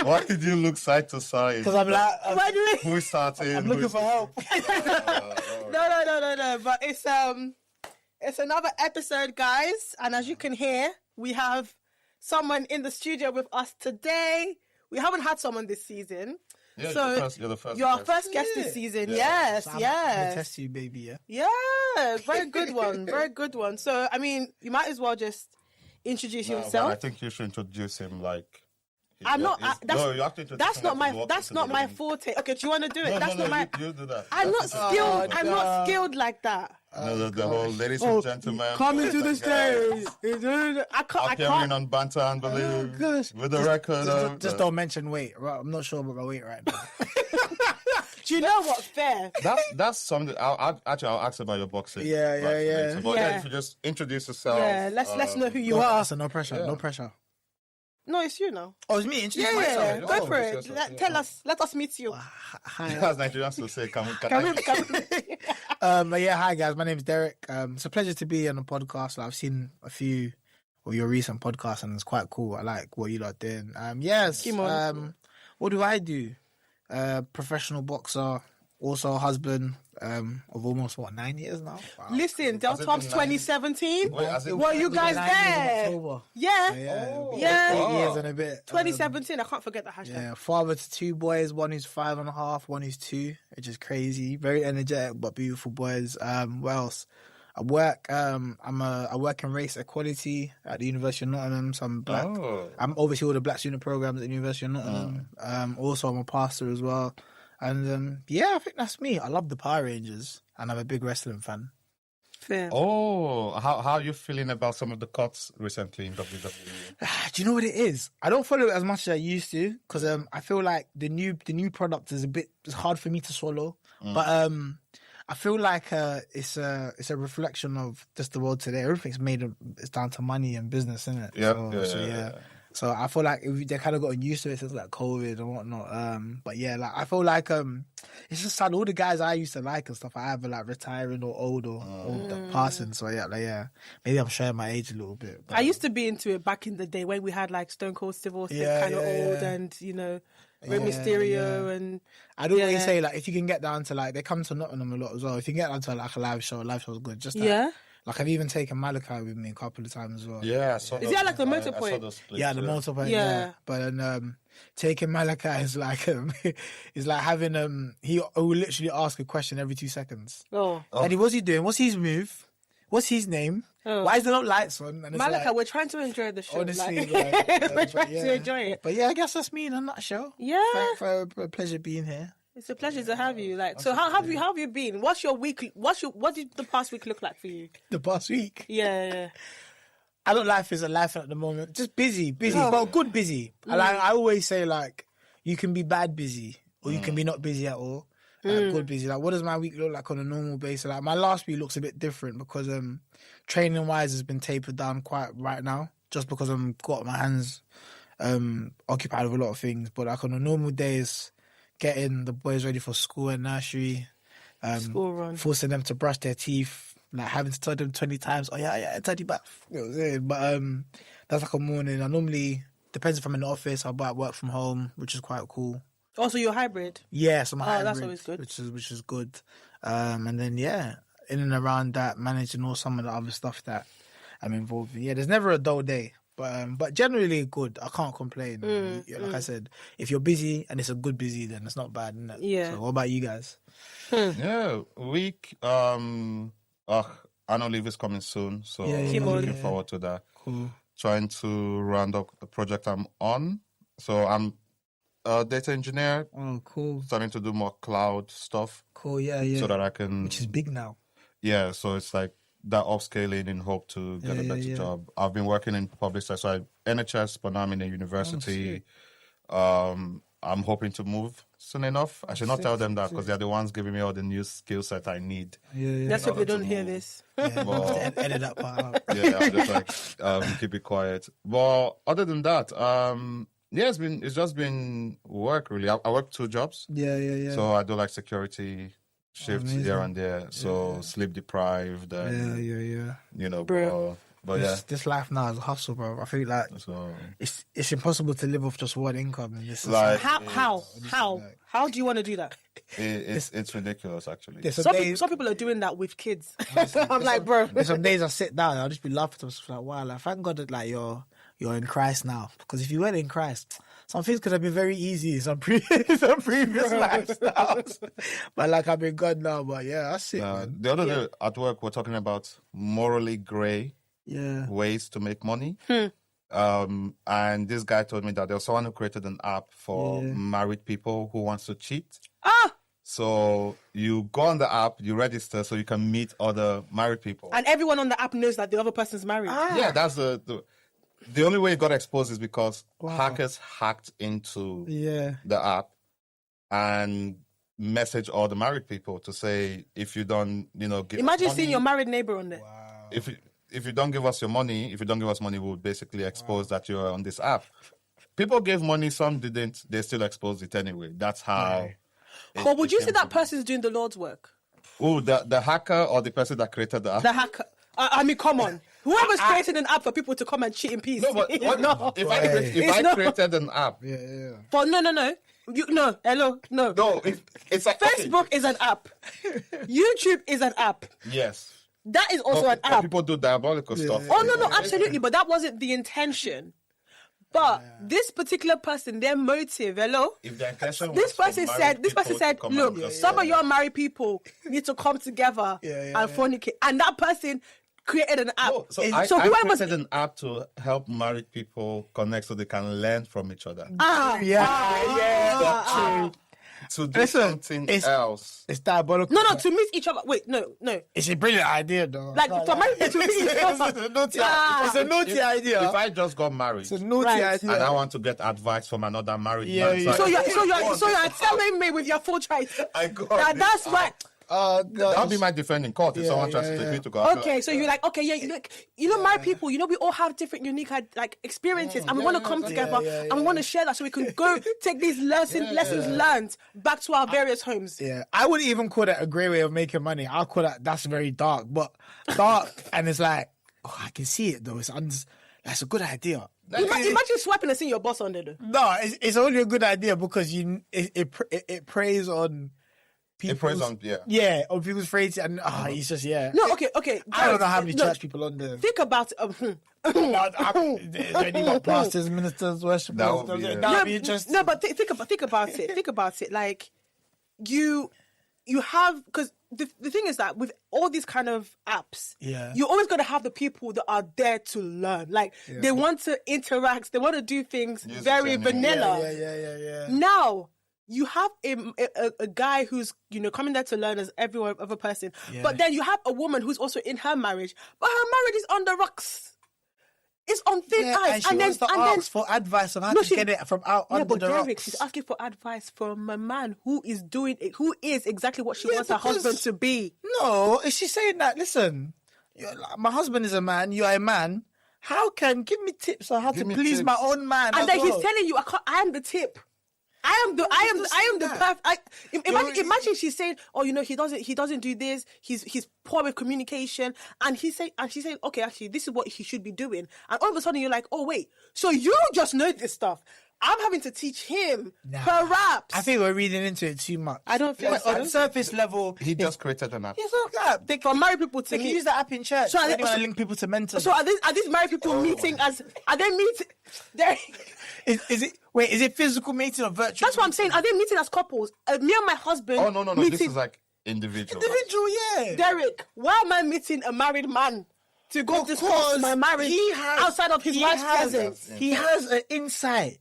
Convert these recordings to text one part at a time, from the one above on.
Why did you look side to side? Because I'm like, who's starting? I'm looking for help. No. But it's another episode, guys. And as you can hear, we have someone in the studio with us today. We haven't had someone this season. Yeah, so you're the first. You're our first guest this season. Yes, So I'm yes. gonna test you, baby. Yeah. Yeah, very good one. Very good one. So, I mean, you might as well just introduce yourself. I think you should introduce him like. I'm not. No, you have to introduce That's him not like my. That's not my forte. Okay, do you want to do it? No, That's no, not my. You do that. I'm not That's skilled. I'm not skilled like that. No, the whole ladies and gentlemen. Coming to the stage. I can't. Appearing on Banter and Believe gosh. with the record. Just don't mention weight. Right? I'm not sure about my weight right now. Do you know what? Fair. That's something. I'll ask about your boxing. Yeah. later. But Yeah. if you just introduce yourself. Yeah. Let's know who you are. So no pressure. Yeah. No pressure. No, it's you now. Oh, it's me. Introduce Yeah. myself. Go for yes, it. yes, Tell us. Let us meet you. Hi. As Nigerians will say, come But yeah, hi guys. My name is Derrick. It's a pleasure to be on the podcast. I've seen a few of your recent podcasts, and it's quite cool. I like what you lot doing. Yes. Come on. What do I do? Professional boxer, also a husband of almost 9 years now. Wow. Listen, Del Has it Top's been 2017. Wait, has it- Were you guys 9 years in there? October. Yeah. Yeah. 8 years and a bit. 2017. I can't forget the hashtag. Yeah, father to 2 boys, one who's 5.5, one who's 2, which is crazy. Very energetic but beautiful boys. What else? I work. I work in race equality at the University of Nottingham. So I'm black. Oh. I'm oversee all the black student programs at the University of Nottingham. Also, I'm a pastor as well. And yeah, I think that's me. I love the Power Rangers, and I'm a big wrestling fan. Fair. Oh, how are you feeling about some of the cuts recently in WWE? Do you know what it is? I don't follow it as much as I used to because I feel like the new product is it's hard for me to swallow. But I feel like it's a reflection of just the world today. Everything's it's down to money and business, isn't it? Yeah. So I feel like they kind of gotten used to it since like COVID and whatnot. But yeah, like I feel like it's just sad. All the guys I used to like and stuff are either like retiring or old or passing. So yeah, maybe I'm showing my age a little bit. But I used to be into it back in the day when we had like Stone Cold Steve Austin kind of old and Rey Mysterio and I'd always say like if you can get down to like they come to Nottingham a lot as well. If you can get down to like a live show's good. Just that, like I've even taken Malachi with me a couple of times as well. Yeah, I saw Is it like the motor point? Yeah, the multiple. Yeah. But then taking Malachi is like is like having he will literally ask a question every 2 seconds. Oh. Eddie, what's he doing? What's his move? What's his name? Oh. Why is there no lights on? And it's Malika, like, we're trying to enjoy the show. honestly, we're trying to enjoy it. But yeah, I guess that's me in a nutshell. Yeah. For a pleasure being here. It's a pleasure to have you. Like, so how have you been? What's your week? What did the past week look like for you? The past week. Yeah. I don't life is a life at the moment. Just busy, but good busy. I always say like, you can be bad busy or you can be not busy at all. Like, good busy. Like, what does my week look like on a normal basis? Like, my last week looks a bit different because training wise has been tapered down quite right now, just because I'm got my hands occupied with a lot of things. But like on a normal days, getting the boys ready for school and nursery, School run. forcing them to brush their teeth, like having to tell them 20 times, oh yeah, tidy bath. You know what I'm saying? But that's like a morning. I normally, depends if I'm in the office, I'll work from home, which is quite cool. Also, you're hybrid. Yes, I'm hybrid. That's always good. Which is good. And then in and around that, managing all some of the other stuff that I'm involved in. Yeah, there's never a dull day. But generally good. I can't complain. Like I said, if you're busy and it's a good busy, then it's not bad, isn't it? Yeah. So what about you guys? Yeah, week. Annual leave is coming soon, so I'm looking forward to that. Cool. Trying to round up the project I'm on. So I'm a data engineer, Oh, cool. starting to do more cloud stuff, Cool, yeah. so that I can. Which is big now. Yeah, so it's like that upscaling in hope to get a better job. I've been working in public sector, so NHS, but now I'm in a university. I'm hoping to move soon enough. I should not tell them that because they're the ones giving me all the new skill set I need. Yeah. Let's hope they don't hear this. Yeah, Well, edit that part out. Yeah, I'm just like keep it quiet. But other than that, it's just been work really. I work 2 jobs. Yeah. So I do like security shifts Amazing. here and there. So sleep deprived and Yeah. you know, Bro. But yeah, This life now is a hustle, bro. I feel like so it's impossible to live off just one income in this. like How do you want to do that? it's ridiculous actually. There's Some people are doing that with kids. I'm like, bro. There's some days I sit down and I'll just be laughing to myself like, wow, like, thank God that like you're in Christ now. Because if you weren't in Christ, some things could have been very easy in some previous lifestyles. But like I'm in God now. But yeah, that's it. Man. The other day at work, we're talking about morally grey ways to make money. And this guy told me that there was someone who created an app for married people who wants to cheat. So you go on the app, you register so you can meet other married people. And everyone on the app knows that the other person's married. Yeah, that's the only way it got exposed is because hackers hacked into the app and message all the married people to say, if you don't, give Imagine us money, seeing your married neighbor on there. Wow. If you don't give us your money, we'll basically expose that you're on this app. People gave money, some didn't. They still exposed it anyway. That's how. But would you say that person's doing the Lord's work? Oh, the hacker or the person that created the app? The hacker. I mean, come on. Whoever's created an app for people to come and cheat in peace. No, but if I created an app. But no. Hello. No, it's like Facebook is an app. YouTube is an app. Yes. That is also an app. People do diabolical stuff. Oh, no, absolutely. But that wasn't the intention. But this particular person, their motive, if the intention this person said, look, some of your married people need to come together and fornicate. And that person created an app. No, I created an app to help married people connect so they can learn from each other. To do something else. It's diabolical. No, to meet each other. Wait, no. It's a brilliant idea, though. Like, for married people to meet each other. It's a naughty idea. If I just got married, it's a naughty idea. And I want to get advice from another married man. So you're telling me with your full choice that's right. That'll be my defending court if someone tries to take me to court. Okay, so you're like, married people, we all have different, unique experiences, and we want to come together and we want to share that so we can go take these lessons learned back to our various homes. Yeah, I wouldn't even call that a great way of making money. I'll call that's very dark, and it's like, I can see it though. That's a good idea. Imagine swiping and seeing your boss on there though. No, it's only a good idea because it preys on. It preys on, on people's phrases, and he's just, No, okay. I don't know how many church people on there. Think about it. They got pastors, ministers, worshipers. That would be interesting. No, but think about it. Think about it. Like, you have, because the thing is that with all these kind of apps, you're always going to have the people that are there to learn. Like, they want to interact, they want to do things very vanilla. Yeah. Now, you have a guy who's, coming there to learn as every other person. Yeah. But then you have a woman who's also in her marriage. But her marriage is on the rocks. It's on thin ice. And then ask for advice on how to get it from out under the rocks. She's asking for advice from a man who is doing it, who is exactly what she wants her husband to be. No, is she saying that, listen, my husband is a man, you are a man. Give me tips on how to please my own man. And then he's telling you, I am the tip. I am the perfect. Imagine she's saying, he doesn't do this. He's poor with communication, and she's saying, okay, actually, this is what he should be doing. And all of a sudden, you're like, oh wait, so you just know this stuff. I'm having to teach him, perhaps. I think we're reading into it too much. I don't feel on surface level. He just created an app. He's not that. For married people to they can use that app in church. So they want to link people to mentors. So are these married people meeting as? Are they meeting? Is it physical meeting or virtual? That's what I'm saying. Are they meeting as couples? Me and my husband. Oh no! This is like individual. Yeah. Derrick, why am I meeting a married man to go discuss my marriage outside of his wife's presence? He has an insight.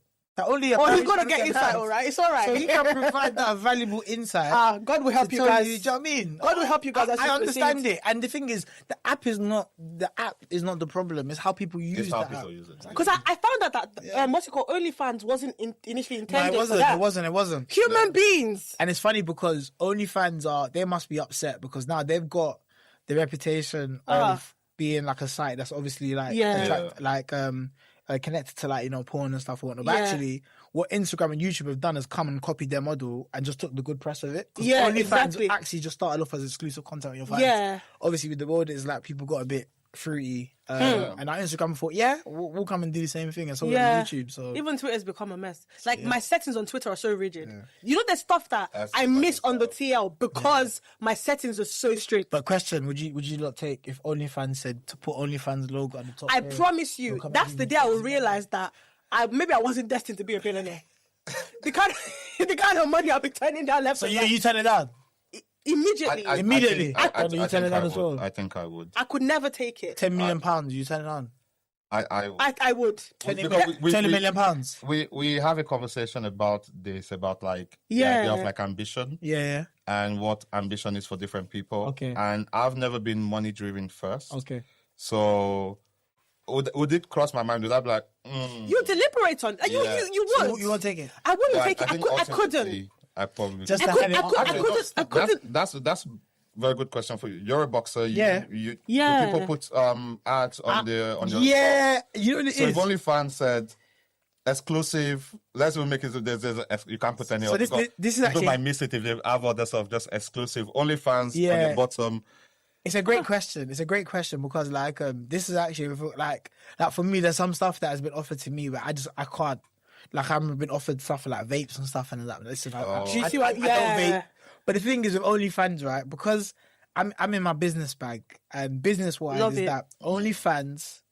He's gonna get insight, all right? It's all right. So he can provide that valuable insight. God will help you guys. You know what I mean? God will help you guys. I understand it. And the thing is, the app is not the problem. It's how people use the app. Because I found out that what's it called, OnlyFans wasn't initially intended for that. It wasn't. Human beings. And it's funny because OnlyFans they must be upset because now they've got the reputation of being like a site that's obviously connected to porn and stuff and whatnot. But actually, what Instagram and YouTube have done is come and copied their model and just took the good press of it. Yeah, OnlyFans exactly. actually just started off as exclusive content on your fans. Yeah. Obviously, with the world, it's like people got a bit fruity. And our Instagram thought, we'll come and do the same thing. And so on YouTube. So even Twitter's become a mess. Like my settings on Twitter are so rigid. You know, there's stuff that I miss on the TL because my settings are so strict. But question, would you not take if OnlyFans said to put OnlyFans logo at the top? I promise you, that's the day I will realize that maybe I wasn't destined to be a billionaire. the kind of money I'll be turning down left. So you turn it down? Immediately. Immediately. I turn it down as well. I think I would. I could never take it. £10 million, you turn it on? I would. 20 million pounds. We have a conversation about this, about like the idea of like ambition. Yeah. And what ambition is for different people. Okay. And I've never been money driven first. Okay. So would it cross my mind? Would I be like, You deliberate on you would. You won't take it? I wouldn't take it. I couldn't. I probably Just I couldn't. That's a very good question for you. You're a boxer. Yeah. Do people put ads on your Yeah, you know what it so is. if OnlyFans said exclusive, let's even make it you can't put any. So this is actually, people might miss it if they have other stuff, just exclusive OnlyFans on the bottom. It's a great question. It's a great question because like this is actually like for me, there's some stuff that has been offered to me, but I can't. Like I've been offered stuff for like vapes and stuff, and like listen, I don't vape. But the thing is with OnlyFans, right? Because I'm in my business bag, and business wise that OnlyFans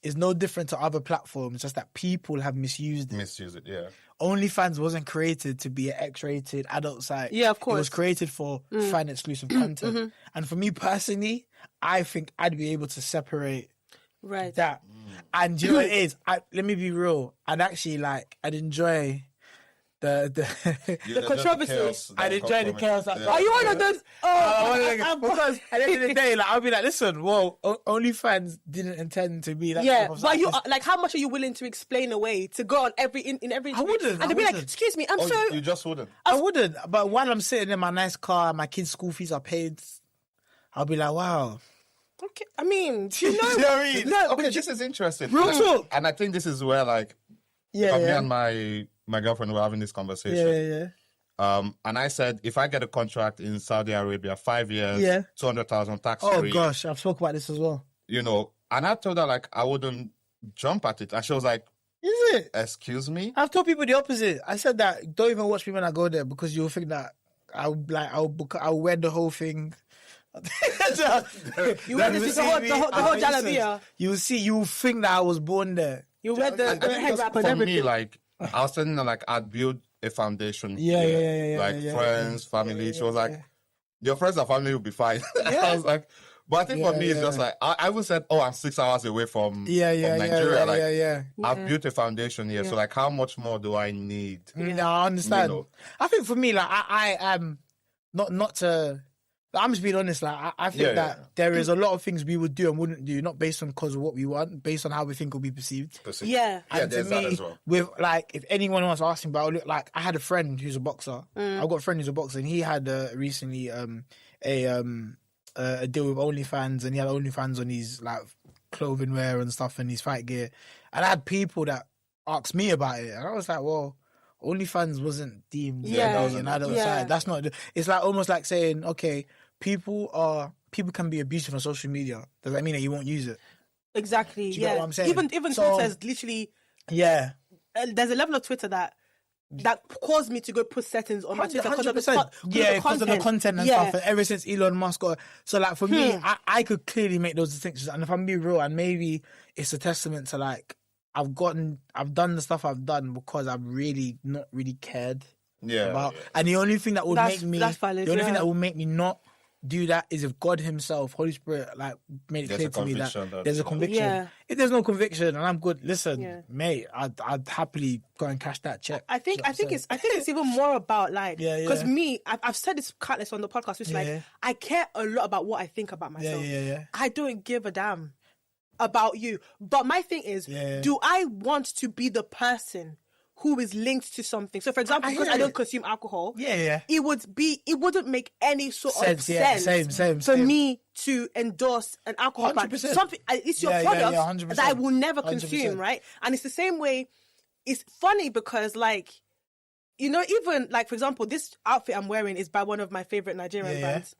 is no different to other platforms, just that people have misused it. Misuse it, yeah. OnlyFans wasn't created to be an X-rated adult site. Yeah, of course. It was created for fan exclusive content. Mm-hmm. And for me personally, I think I'd be able to separate that. And do you know what it is? Let me be real. I'd enjoy the controversy. I'd enjoy the chaos. Are you one of those? Because at the end of the day, like I'll be like, listen, well, OnlyFans didn't intend to be that. Yeah, but you like, how much are you willing to explain away to go on in every? I wouldn't. And to be like, excuse me, you just wouldn't. I wouldn't. But while I'm sitting in my nice car, my kids' school fees are paid, I'll be like, wow. Okay, I mean, you know, you know what I mean? No, okay, this is interesting. Real talk. And I think this is where like, me and my girlfriend were having this conversation. Yeah. And I said, if I get a contract in Saudi Arabia, 5 years, 200,000 tax free. Oh gosh, I've spoken about this as well. You know, and I told her like I wouldn't jump at it, and she was like, "Is it? Excuse me?" I've told people the opposite. I said that don't even watch me when I go there because you'll think that I'll wear the whole thing. You wear the whole jalabia. You'll think that I was born there. You wear the head wrap and for everything. me, like I was telling her, like I'd build a foundation. Yeah. Like friends, family. She was like, "Your friends and family will be fine." I was like, but I think for me, it's just like I would say, "Oh, I'm 6 hours away from Nigeria." I've built a foundation here, so like, how much more do I need? No, I understand. You know? I think for me, like I am not to. I'm just being honest. Like I think that there is a lot of things we would do and wouldn't do, not based on because of what we want, based on how we think will be perceived. Yeah, and to me, as well. With like, if anyone wants to ask me about, like, I had a friend who's a boxer. I've got a friend who's a boxer, and he had recently a deal with OnlyFans, and he had OnlyFans on his like clothing wear and stuff and his fight gear. And I had people that asked me about it, and I was like, well, OnlyFans wasn't deemed an adult site. That's not. It's like almost like saying, okay, people can be abusive on social media. Does that mean that you won't use it? Exactly. Do you get what I'm saying? Even Twitter is literally. Yeah. There's a level of Twitter that caused me to go put settings on my Twitter because of the content and stuff. And ever since Elon Musk so like for me, I could clearly make those distinctions. And if I'm being real, and maybe it's a testament to like I've done the stuff I've done because I've really not really cared about. And the only thing that would make me that will make me not do that is if God Himself, Holy Spirit, like made it clear to me that there's a conviction. Yeah. If there's no conviction and I'm good, listen, mate, I'd happily go and cash that check. I think it's even more about like because me, I've said this countless on the podcast. It's like I care a lot about what I think about myself. I don't give a damn about you. But my thing is, do I want to be the person who is linked to something? So for example, because I don't consume alcohol, it wouldn't make any sort of sense for me to endorse an alcohol brand. Something it's your product that I will never consume, 100%. Right? And it's the same way. It's funny because like, you know, even like for example, this outfit I'm wearing is by one of my favorite Nigerian brands.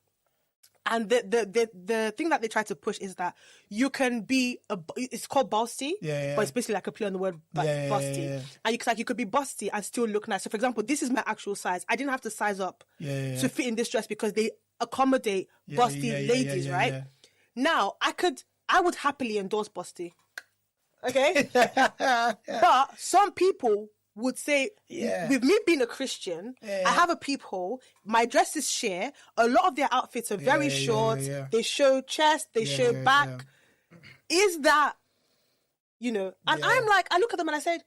And the thing that they try to push is that you can be it's called busty, but it's basically like a play on the word busty. And you could be busty and still look nice. So for example, this is my actual size. I didn't have to size up to fit in this dress because they accommodate busty ladies, right? Now I would happily endorse busty. Okay? But some people would say, with me being a Christian, I have a peephole, my dress is sheer, a lot of their outfits are very short, they show chest, they show back. Is that, and I'm like, I look at them and I said,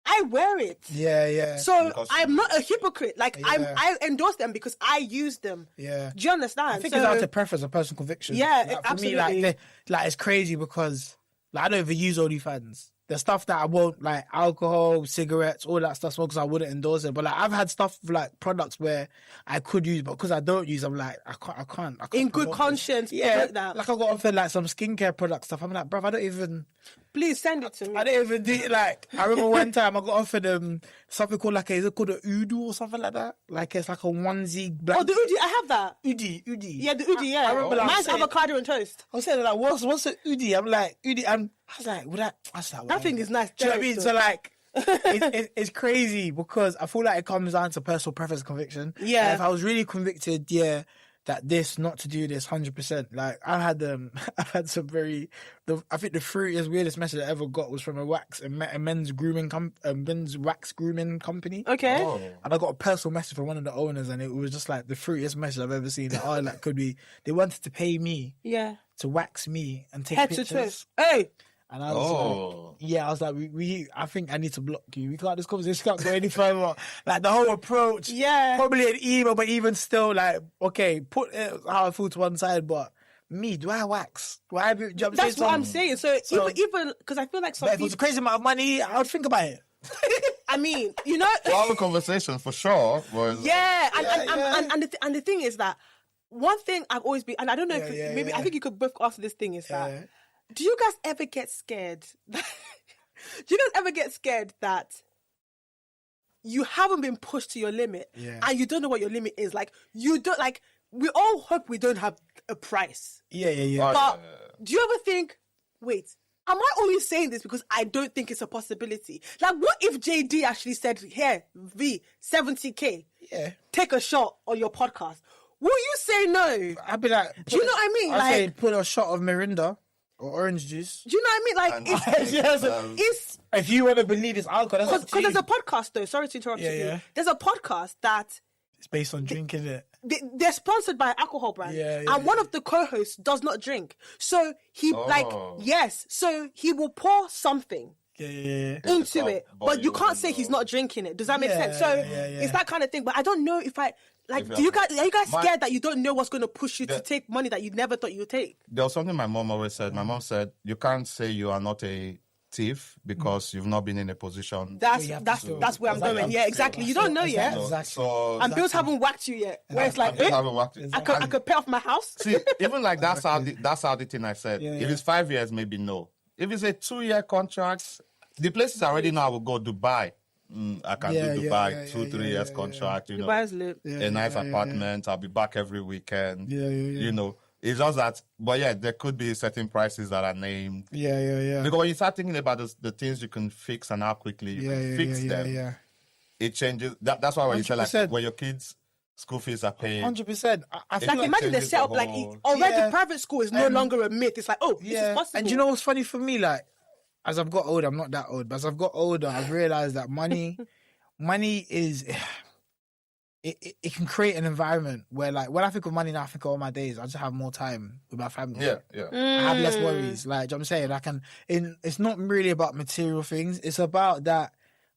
I wear it. So because I'm not a hypocrite. Like, I endorse them because I use them. Do you understand? I think it's out to preference, a personal conviction. Yeah, for absolutely. me, like it's crazy because I don't even use OnlyFans. There's stuff that I won't, like alcohol, cigarettes, all that stuff, because I wouldn't endorse it. But like I've had stuff like products where I could use, but because I don't use, I'm like I can't. In good conscience, that. Like I got offered like some skincare product stuff. I'm like, bruv, I don't even. Please send it to me. I don't even do it. Like I remember one time I got offered something called is it called a Udu or something like that? Like it's like a onesie. Black... Oh, the Udi, I have that. Udi. Yeah, the Udi. Yeah, I remember. Mine's avocado and toast. I was saying like, what's the Udi? I'm like Udi. I was like, that thing is nice. Do you know what I mean? So like, it's crazy because I feel like it comes down to personal preference, conviction. Yeah. And if I was really convicted, that this, not to do this, 100%. Like I've had some I think the fruitiest, weirdest message I ever got was from a men's wax grooming company. Okay. Oh. And I got a personal message from one of the owners, and it was just like the fruitiest message I've ever seen. That could be. They wanted to pay me. Yeah. To wax me and take head pictures. To toe. Hey. And I was I was like, I think I need to block you. We can't, this conversation can't go any further. Like the whole approach, probably an email, but even still, like, okay, put how I feel to one side, but me, do I wax? That's what I'm saying. So even because I feel like some if it was a crazy amount of money, I would think about it. I mean, all the conversation for sure was and the thing is that one thing I've always been, and I don't know if maybe I think you could both answer this thing is that. Do you guys ever get scared? Do you guys ever get scared that you haven't been pushed to your limit and you don't know what your limit is? Like, you don't, like, we all hope we don't have a price. But do you ever think, wait, am I only saying this because I don't think it's a possibility? Like, what if JD actually said, here, V, 70K, take a shot on your podcast? Will you say no? I'd be like, do you know what I mean? I'd say put a shot of Mirinda. Or orange juice. Do you know what I mean? Like, it's if you want to believe it's alcohol, because there's a podcast though. Sorry to interrupt you. There's a podcast that it's based on drinking it. They're sponsored by an alcohol brand, and one of the co-hosts does not drink. So he so he will pour something into it, but you can't say he's not drinking it. Does that make sense? So it's that kind of thing. But I don't know if I. Like, are you guys scared that you don't know what's going to push you to take money that you never thought you would take? There was something my mom always said. My mom said, you can't say you are not a thief because you've not been in a position. That's where I'm going. Yeah, exactly. You don't know yet. And bills haven't whacked you yet. Where it's like, I could pay off my house. See, even like that's how the thing I said. If it's 5 years, maybe no. If it's a 2-year contract, the places I already know I will go Dubai. I can do Dubai, 2-3 years contract, Dubai's lit. A nice apartment. I'll be back every weekend. It's just that, but there could be certain prices that are named. Because when you start thinking about the things you can fix and how quickly you can fix them, it changes. That's why when you say like when your kids' school fees are paying 100%. I feel like imagine the setup like already private school is no longer a myth. It's like this is possible. And you know what's funny for me, like. As I've got older, I'm not that old, but as I've got older, I've realised that money is, it can create an environment where, like, when I think of money now, I think of all my days, I just have more time with my family. I have less worries. Like, do you know what I'm saying? It's not really about material things. It's about that,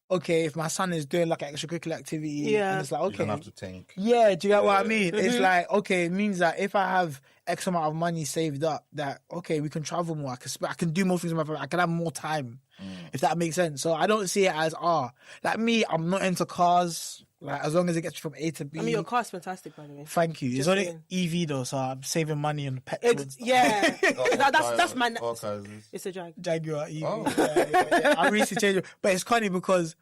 okay, if my son is doing, like, an extracurricular activity, and it's like, okay. You don't have to think. Yeah, do you get what I mean? It's like, okay, it means that if I have X amount of money saved up, that, okay, we can travel more. I can do more things with my family. I can have more time, if that makes sense. So I don't see it as, like me, I'm not into cars. Like, as long as it gets from A to B. I mean, your car's fantastic, by the way. Thank you. It's only EV though, so I'm saving money on the petrol. That's my... It's a Jaguar EV. I recently changed it. But it's funny because,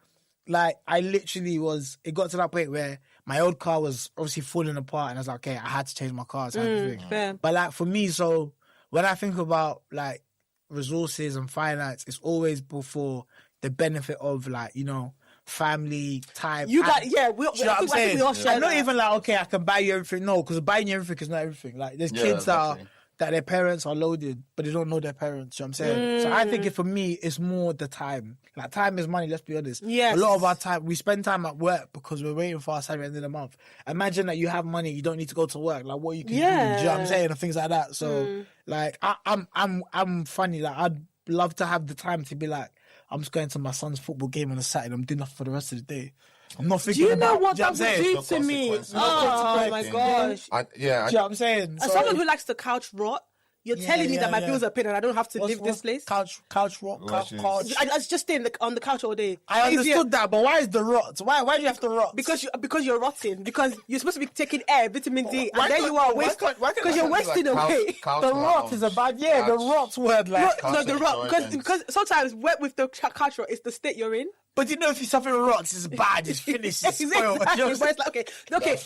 like, I literally it got to that point where my old car was obviously falling apart, and I was like, okay, I had to change my car. So I had to think. Fair. But like for me, so when I think about like resources and finance, it's always before the benefit of like, you know, family time. You got, and- yeah, Do you know what I'm saying? we all share And not that. even like, okay, I can buy you everything. No, because buying you everything is not everything. Like there's kids exactly. that their parents are loaded, but they don't know their parents. You know what I'm saying? So I think for me, it's more the time. Like time is money, let's be honest. Yes. A lot of our time, we spend time at work because we're waiting for our salary at the end of the month. Imagine that you have money, you don't need to go to work. Like what you can do. Do you know what I'm saying? And things like that. So like I'm funny. Like I'd love to have the time to be like, I'm just going to my son's football game on a Saturday. I'm doing nothing for the rest of the day. I'm not thinking Do you know about, what do you that know what I'm would saying? do to me? consequences. Oh my Yeah. gosh. Do you know what I'm saying? As someone who likes to couch rot, you're telling me that my bills are paid and I don't have to leave this place? Couch rock, couch. I just stay on the couch all day. I understood that, but why is the rot? Why do you have to rot? Because you're rotting. Because you're supposed to be taking air, vitamin D, Why and then can't- you are why wasting. can't- why can't- Because you're Like wasting away. The rot is a bad, the rot word, like. No, the rot. Couch Because sometimes with the couch rot, it's the state you're in. But you know, if you suffer from rots, it's bad, it's finished, it's spoiled. Exactly. You know But what it's like, okay.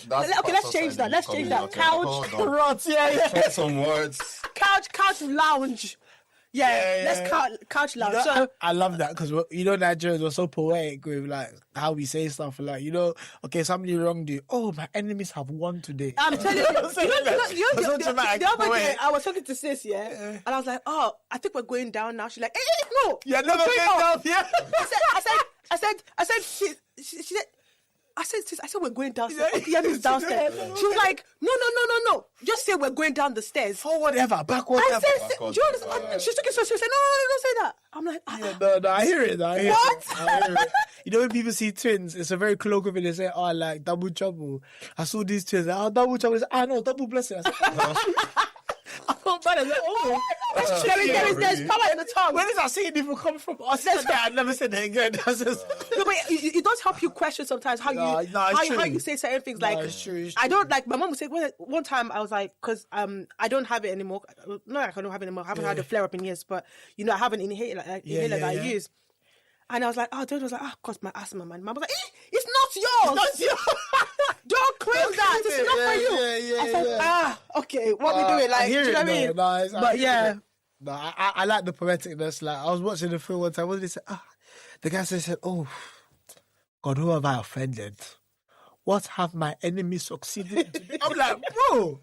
That's Let's change that. Let's change that. Okay, Couch, hold I'm saying? on. Rots, yeah. Check some words. couch lounge. Yeah, Yeah, let's couch lounge. You know, So I love that because you know Nigerians were so poetic with like how we say stuff like, you know, okay, somebody wronged you. Oh, my enemies have won today. I'm telling you, I'm saying that. It's so dramatic, the other day poetic. I was talking to sis, and I was like, oh, I think we're going down now. She's like, no. Yeah, no, we're going up. yeah. I said, she said, sis, I said we're going downstairs. Okay, yeah, it's downstairs. She was like, no. Just say we're going down the stairs. Forward ever, backward I ever. said, do you understand? She's talking so she said, no, don't say that. I'm like, No, I hear it. I hear What? It. I hear it. You know when people see twins, it's a very colloquial thing. They say, "Oh, like double trouble." I saw these twins. Like, oh, double trouble. I know double blessing. I said, I felt bad. I was like, oh, there's power in the tongue. where does that saying even come from? I said that. I never said it again. That's just... No, but it does help you question sometimes how it's true. how you say certain things. Like it's true. I don't like. My mom would say one time I was like, because I don't have it anymore. No, I don't have it anymore. I haven't had a flare up in years, but you know I have an inhaler that I use. And I was like, oh, dude, I was like, cause my asthma, man. Mom was like, it's not yours. Don't claim that. It's not for you. I said, okay, what we doing? Like, do you know what I mean? But yeah. No, I like the poeticness. Like I was watching the film one time. What did he say? The guy said, "Oh, God, who have I offended? What have my enemies succeeded to do?" I'm like, bro,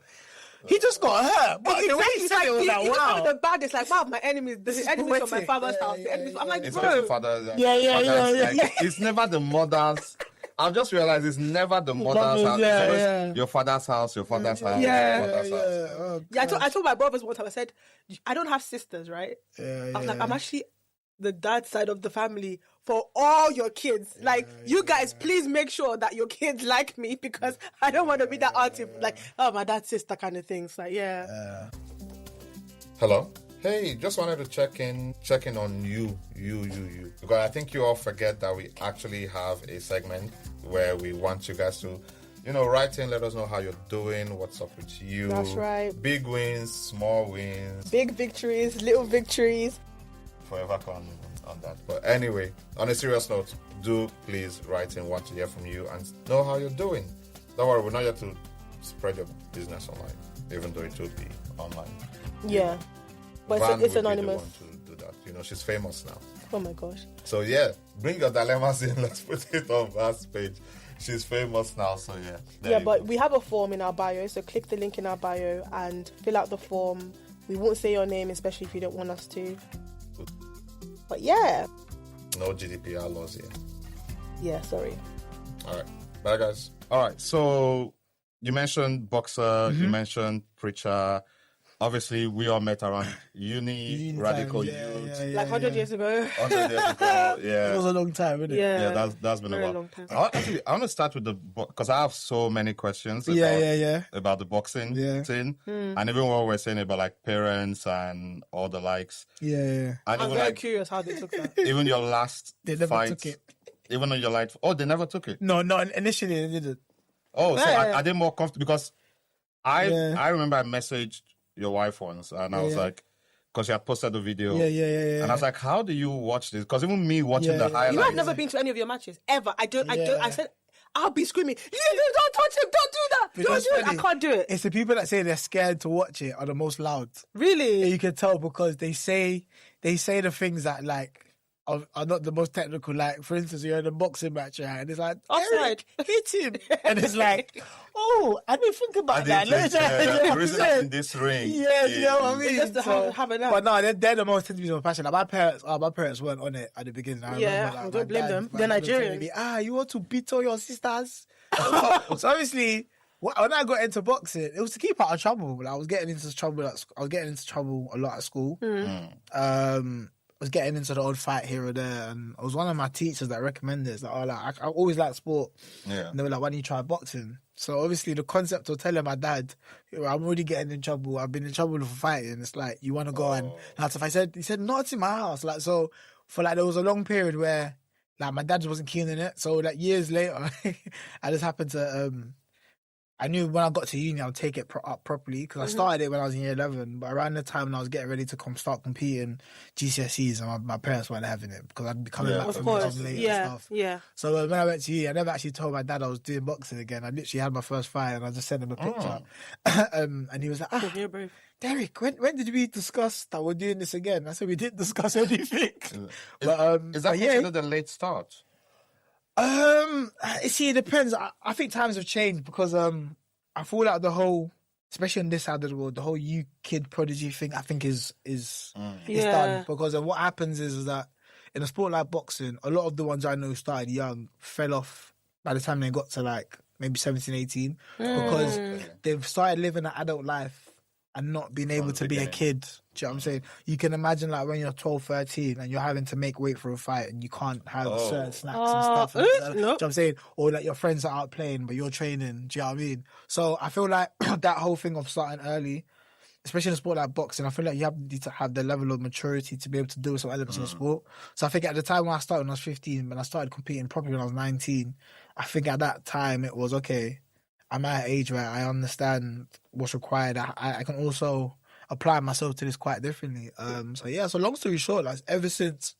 he just got hurt. But the way he said it was like, wow. The bad is like, wow, my enemies, the enemies from my father's house. The enemies, I'm like, It's bro. fathers. Yeah. Like, it's never the mother's. I've just realized it's never the mother's house. Yeah, It's always yeah. your father's house, your father's house, Yeah. your father's house. Oh, Yeah, I told my brothers one time, I said, I don't have sisters, right? I was like, I'm actually the dad side of the family for all your kids. Like, you guys, please make sure that your kids like me because I don't want to be that auntie, like, oh, my dad's sister kind of thing. So, yeah. Hello. Hey, just wanted to check in on you. Because I think you all forget that we actually have a segment where we want you guys to, write in, let us know how you're doing, what's up with you. That's right. Big wins, small wins. Big victories, little victories. Forever come on that. But anyway, on a serious note, do please write in, want to hear from you and know how you're doing. Don't worry, we're not here to spread your business online, even though it will be online. Yeah. But Van it's would be anonymous. the one to do that. She's famous now. Oh my gosh. So yeah, bring your dilemmas in. Let's put it on Van's page. She's famous now, so yeah. Yeah, but we have a form in our bio, so click the link in our bio and fill out the form. We won't say your name, especially if you don't want us to. But yeah. No GDPR laws here. Yeah, sorry. All right. Bye, guys. All right. So you mentioned boxer, you mentioned preacher. Obviously, we all met around uni radical youth. Like 100 years ago. 100 years ago, yeah. It was a long time, isn't it? Yeah. That's been Very a while. long time. I want to start with because I have so many questions about the boxing thing. And even what we're saying about like parents and all the likes. Yeah. And I'm even very like, curious how they took that. even your last They never fight, took it. even though you're like, oh, they never took it. No, initially they didn't. Oh, so Yeah. are they more comfortable? Because I remember I messaged your wife once and I was like, because she had posted the video. Yeah. And I was like, how do you watch this? Because even me watching the highlights. You know, I've never been to any of your matches ever. I I'll be screaming, don't touch him, don't do that, don't do it. I can't do it. It's the people that say they're scared to watch it are the most loud. Really? And you can tell because they say the things that like are not the most technical. Like, for instance, you're in a boxing match, right? And it's like, offside, hit him. And it's like, oh, I didn't think about that. The reason that's in this ring. Yeah, you know what I mean? Just to have enough. But no, they're the most passionate. Like, my parents weren't on it at the beginning. I remember, like, don't blame them. They're Nigerian. Me, you want to beat all your sisters? So obviously, when I got into boxing, it was to keep out of trouble. Like, I was getting into trouble a lot at school. I was getting into the odd fight here or there, and it was one of my teachers that recommended it. Like, I always liked sport. Yeah. And they were like, why don't you try boxing? So obviously the concept of telling my dad, I'm already getting in trouble. I've been in trouble for fighting. It's like, you want to go and that's if he said, no, it's in my house. Like, so for like, there was a long period where like my dad wasn't keen on it. So like years later, I just happened to, I knew when I got to uni, I'd take it up properly because I started it when I was in year 11. But around the time when I was getting ready to start competing GCSEs, and my parents weren't having it because I'd be coming back from jobs late and stuff. Yeah. So when I went to uni, I never actually told my dad I was doing boxing again. I literally had my first fight and I just sent him a picture. And he was like, Derrick, when did we discuss that we're doing this again? I said, we didn't discuss anything. Is that considered a late start? See, it depends. I think times have changed because I feel like the whole, especially on this side of the world, the whole you kid prodigy thing, I think is done because what happens is that in a sport like boxing, a lot of the ones I know who started young fell off by the time they got to like maybe 17, 18 because they've started living an adult life and not being able to be a kid. Do you know what I'm saying? You can imagine like when you're 12, 13 and you're having to make weight for a fight and you can't have certain snacks and stuff. Do you know what I'm saying? Or like your friends are out playing but you're training. Do you know what I mean? So I feel like that whole thing of starting early, especially in a sport like boxing, I feel like you need to have the level of maturity to be able to do some elements in the sport. So I think at the time when I started when I was 15, when I started competing probably when I was 19, I think at that time it was okay. I'm at an age where I understand what's required. I can also apply myself to this quite differently. So long story short, like ever since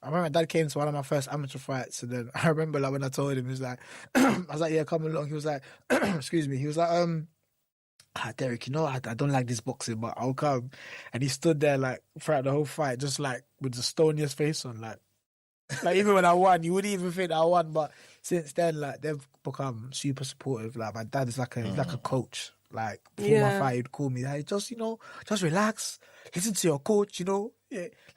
I remember my dad came to one of my first amateur fights, and then I remember like when I told him, he was like, I was like, yeah, come along. He was like, excuse me. He was like, Derrick, you know, I don't like this boxing, but I'll come. And he stood there like throughout the whole fight, just like with the stoniest face on, like even when I won, you wouldn't even think I won, but since then, like they've become super supportive. Like my dad is like a coach. Like before my fight, he'd call me, hey, just relax, listen to your coach,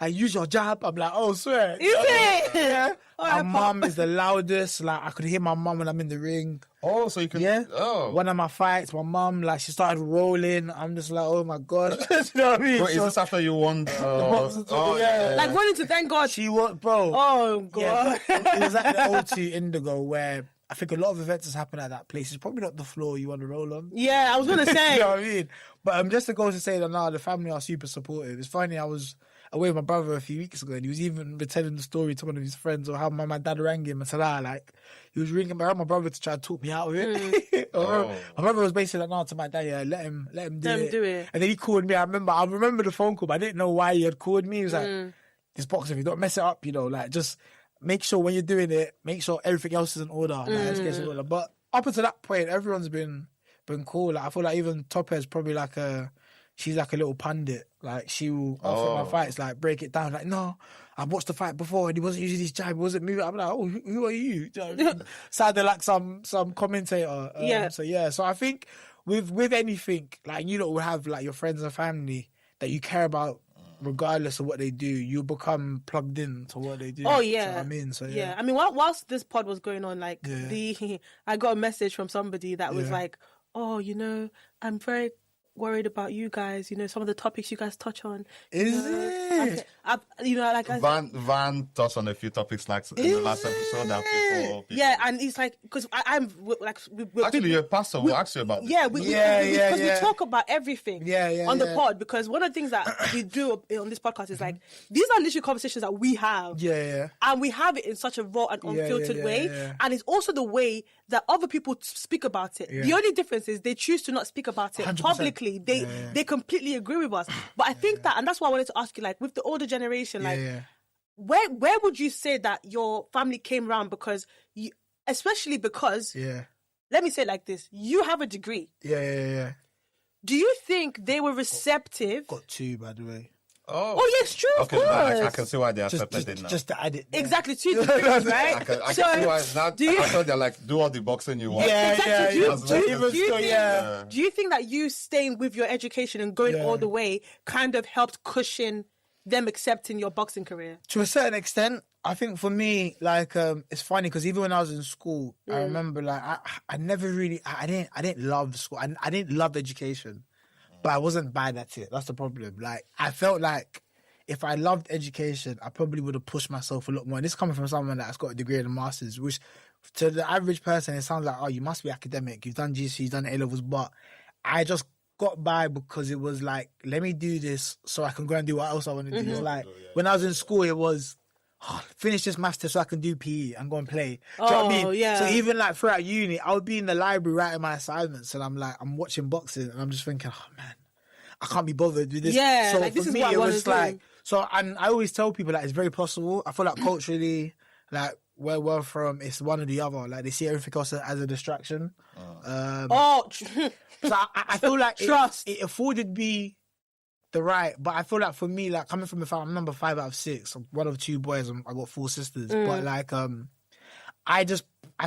like use your jab. I'm like, oh, swear. Is it? Yeah. My mum is the loudest. Like I could hear my mum when I'm in the ring. Oh, so you can. Yeah. Oh. One of my fights, my mum, like she started rolling. I'm just like, oh my god. You know what I mean? Bro, is this after you won? Like wanting to thank God. She won, bro. Oh god. Yeah. It was at the O2 Indigo where I think a lot of events has happened at that place. It's probably not the floor you want to roll on. Yeah, I was going to say. You know what I mean? But just to go to say that now, the family are super supportive. It's funny, I was away with my brother a few weeks ago and he was even telling the story to one of his friends or how my dad rang him and said, like, he was ringing my brother to try to talk me out of it. My brother was basically like, no, to my dad, yeah, let him do it. And then he called me. I remember the phone call, but I didn't know why he had called me. He was like, this boxing, you don't mess it up, like, just make sure when you're doing it, make sure everything else is in order. Like, let's get in order. But up until that point, everyone's been cool. Like, I feel like even Topper's probably like she's like a little pundit. Like she will after my fights, like break it down. Like, no, I watched the fight before and he wasn't using his jab, he wasn't moving. I'm like, oh, who are you? Sounded like some commentator. So I think with anything, like you will have like your friends and family that you care about. Regardless of what they do, you become plugged in to what they do. Oh yeah, you know what I mean, so yeah. I mean, whilst this pod was going on, like I got a message from somebody that was like, "Oh, I'm very worried about you guys. Some of the topics you guys touch on." Is it? Van touched on a few topics like in the last episode that people. Yeah, and it's like because I'm like actually you're a pastor. We'll ask you about this. Because we talk about everything on the pod, because one of the things that we do on this podcast is like these are literally conversations that we have. And we have it in such a raw and unfiltered way, and it's also the way that other people speak about it. The only difference is they choose to not speak about it 100%. Publicly. They completely agree with us. But I think that, and that's why I wanted to ask you, like with the older generation, where would you say that your family came around? Because especially because, Yeah. let me say it like this: you have a degree. Yeah. Do you think they were receptive? Got 2, by the way. Oh, yeah, it's true. Okay, of course. I can see why they accepted it now. Just to add it. There. Exactly, 2 degrees, right? I can see why it's not. I thought they're like, do all the boxing you want. Yeah, Exactly. yeah. Do you think that you staying with your education and going all the way kind of helped cushion them accepting your boxing career? To a certain extent, I think for me, like, it's funny because even when I was in school, I remember like I never really, I didn't love school. I didn't love education, but I wasn't bad at it. That's the problem. Like, I felt like if I loved education, I probably would have pushed myself a lot more. And this is coming from someone that's got a degree and a master's, which to the average person, it sounds like, oh, you must be academic. You've done GC, you've done A-levels, but I just got by because it was like, let me do this so I can go and do what else I want to do. It's like, when I was in school, it was, finish this maths test so I can do PE and go and play. Do you know what I mean? Yeah. So even like throughout uni, I would be in the library writing my assignments and I'm watching boxing and I'm just thinking, oh man, I can't be bothered with this. Yeah, so like, this for is me, what I it wanna was do. like, so, and I always tell people that it's very possible. I feel like culturally, like where we're from, it's one or the other. Like they see everything else as a distraction. So I feel like it afforded me the right, but I feel like for me, like coming from I'm number 5 out of 6, I'm one of 2 boys, I got 4 sisters, but like I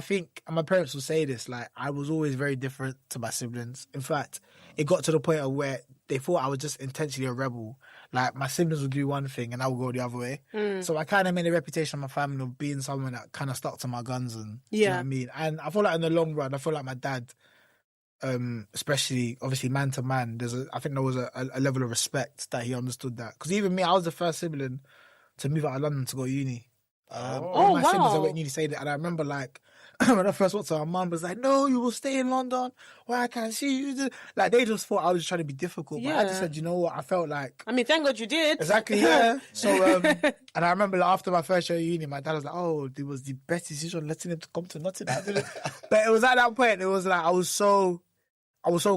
think, and my parents will say this, like I was always very different to my siblings. In fact, it got to the point of where they thought I was just intentionally a rebel. Like my siblings would do one thing and I would go the other way. So I kind of made a reputation in my family of being someone that kind of stuck to my guns and do you know what I mean? And I feel like in the long run, I feel like my dad, especially obviously man to man, I think there was a level of respect that he understood that. Because even me, I was the first sibling to move out of London to go to uni. All my siblings that went to uni say that, and I remember like when I first went to my mum was like, "No, you will stay in London. Why I can't see you?" Like they just thought I was trying to be difficult, but I just said, you know what? I felt like, I mean, thank God you did. Exactly, yeah. So, and I remember like, after my first year of uni, my dad was like, "Oh, it was the best decision letting him to come to Nottingham." But it was at that point, it was like I was so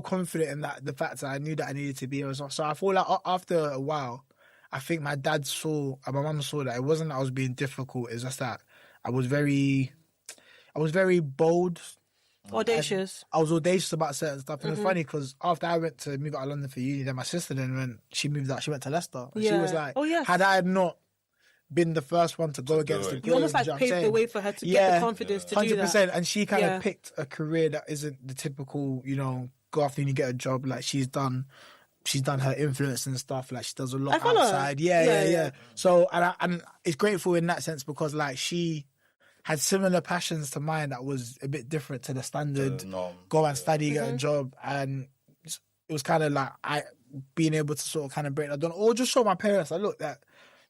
confident in that the fact that I knew that I needed to be here. So I feel like after a while, I think my dad saw and my mum saw that it wasn't that I was being difficult. It's just that I was very bold. Audacious. I was audacious about certain stuff. And it's funny because after I went to move out of London for uni, then my sister she moved out, she went to Leicester. And she was like, had I not been the first one to go against the grain, you almost like paved the way for her to get the confidence to do that. 100%. And she kind of picked a career that isn't the typical, go after uni, get a job. Like she's done her influence and stuff. Like she does a lot outside. Yeah. So and it's grateful in that sense because like she had similar passions to mine that was a bit different to the standard. Go and study, get a job, and it was kind of like being able to sort of kind of break that down, or just show my parents like, look, that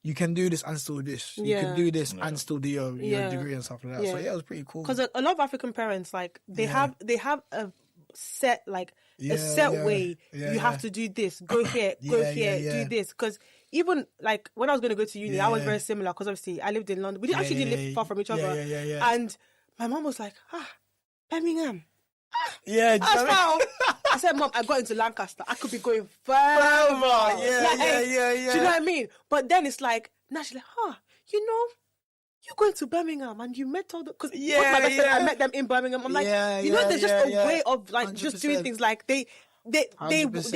you can do this and still do this. You can do this and still do your degree and stuff like that. So it was pretty cool. Because a lot of African parents, like they have a set way. You have to do this. Go here. Do this. Because even like when I was going to go to uni, I was very similar. Because obviously I lived in London. We didn't actually live far from each other. And my mom was like, Birmingham. I said, Mom, I got into Lancaster. I could be going further. Do you know what I mean? But then it's like, now she's like, you're going to Birmingham and you met all the... Because my best friend, I met them in Birmingham. I'm like, there's just a way of like 100%. Just doing things like they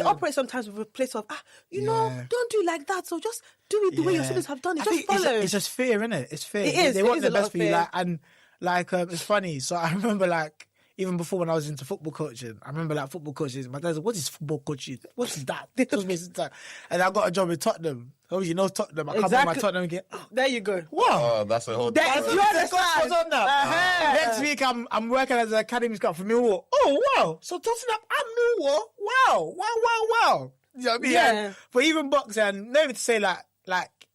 operate sometimes with a place of, don't do like that. So just do it the way your siblings have done it. Just follow. It's just fear, innit? It's fear. It is. They want the best for you. Like, and like, it's funny. So I remember like, even before when I was into football coaching, I remember like football coaches, my dad said, what is football coaching? What is that? And I got a job in Tottenham. Obviously, Tottenham. I come from my Tottenham again. There you go. Wow. Oh, that's a whole... Next week, I'm working as an academy scout for Millwall. Oh, wow. So Tottenham and Millwall. Wow. You know what I mean? Yeah. But even boxing, not even to say like,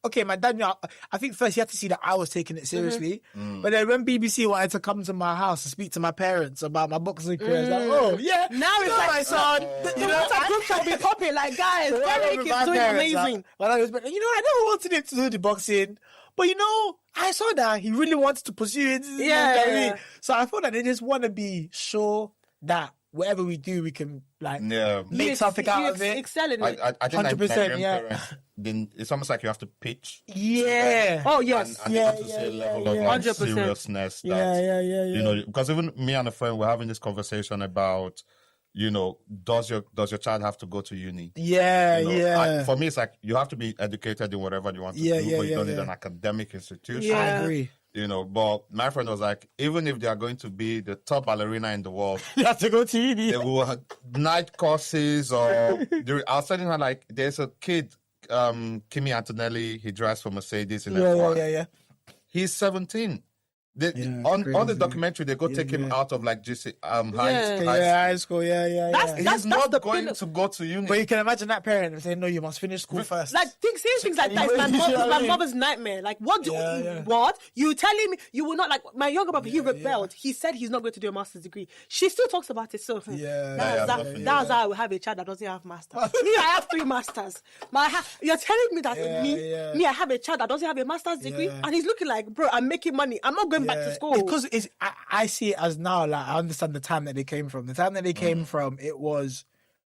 okay, my dad knew, I think first he had to see that I was taking it seriously. But then when BBC wanted to come to my house and speak to my parents about my boxing career, it's like, oh, yeah. Now it's like, my son. The WhatsApp group shall be popping like, guys, Derrick is doing amazing. I never wanted him to do the boxing. But, I saw that he really wanted to pursue it. Yeah. So I thought that they just want to be sure that whatever we do, we can like Yeah. make something out of it. Excel in it. I think 100%, Nigerian yeah. parents, then it's almost like you have to pitch. Yeah. Oh yes. And Yeah, able to say a yeah, level of yeah. like 100%. seriousness that, Yeah. you know, because even me and a friend were having this conversation about, you know, does your child have to go to uni? Yeah, You know, yeah. for me, it's like you have to be educated in whatever you want to Yeah, do, yeah, but you yeah, don't need yeah. an academic institution. Yeah. I agree. You know, but my friend was like, even if they are going to be the top ballerina in the world, You have to go to uni. they will have night courses or I was telling her like there's a kid, Kimi Antonelli, he drives for Mercedes in F1. Yeah. He's 17. Yeah, On the crazy. documentary, they go take him yeah. out of like GC, Yeah. High school, yeah. That's He's not the going pin- to go to uni. But you can imagine that parent saying, no, you must finish school first. Like things like that is You know what I mean? mother's nightmare. Like what? Yeah. What you telling me? You will not like my younger brother. He rebelled. He said he's not going to do a master's degree. She still talks about it. So Yeah. definitely. that's how I will have a child that doesn't have masters. Me, I have 3 masters. You're telling me that me, I have a child that doesn't have a master's degree, Yeah. and he's looking like, bro, I'm making money. I'm not going back to school. Because I see it as now, like, I understand the time that they came from. The time that they came from, it was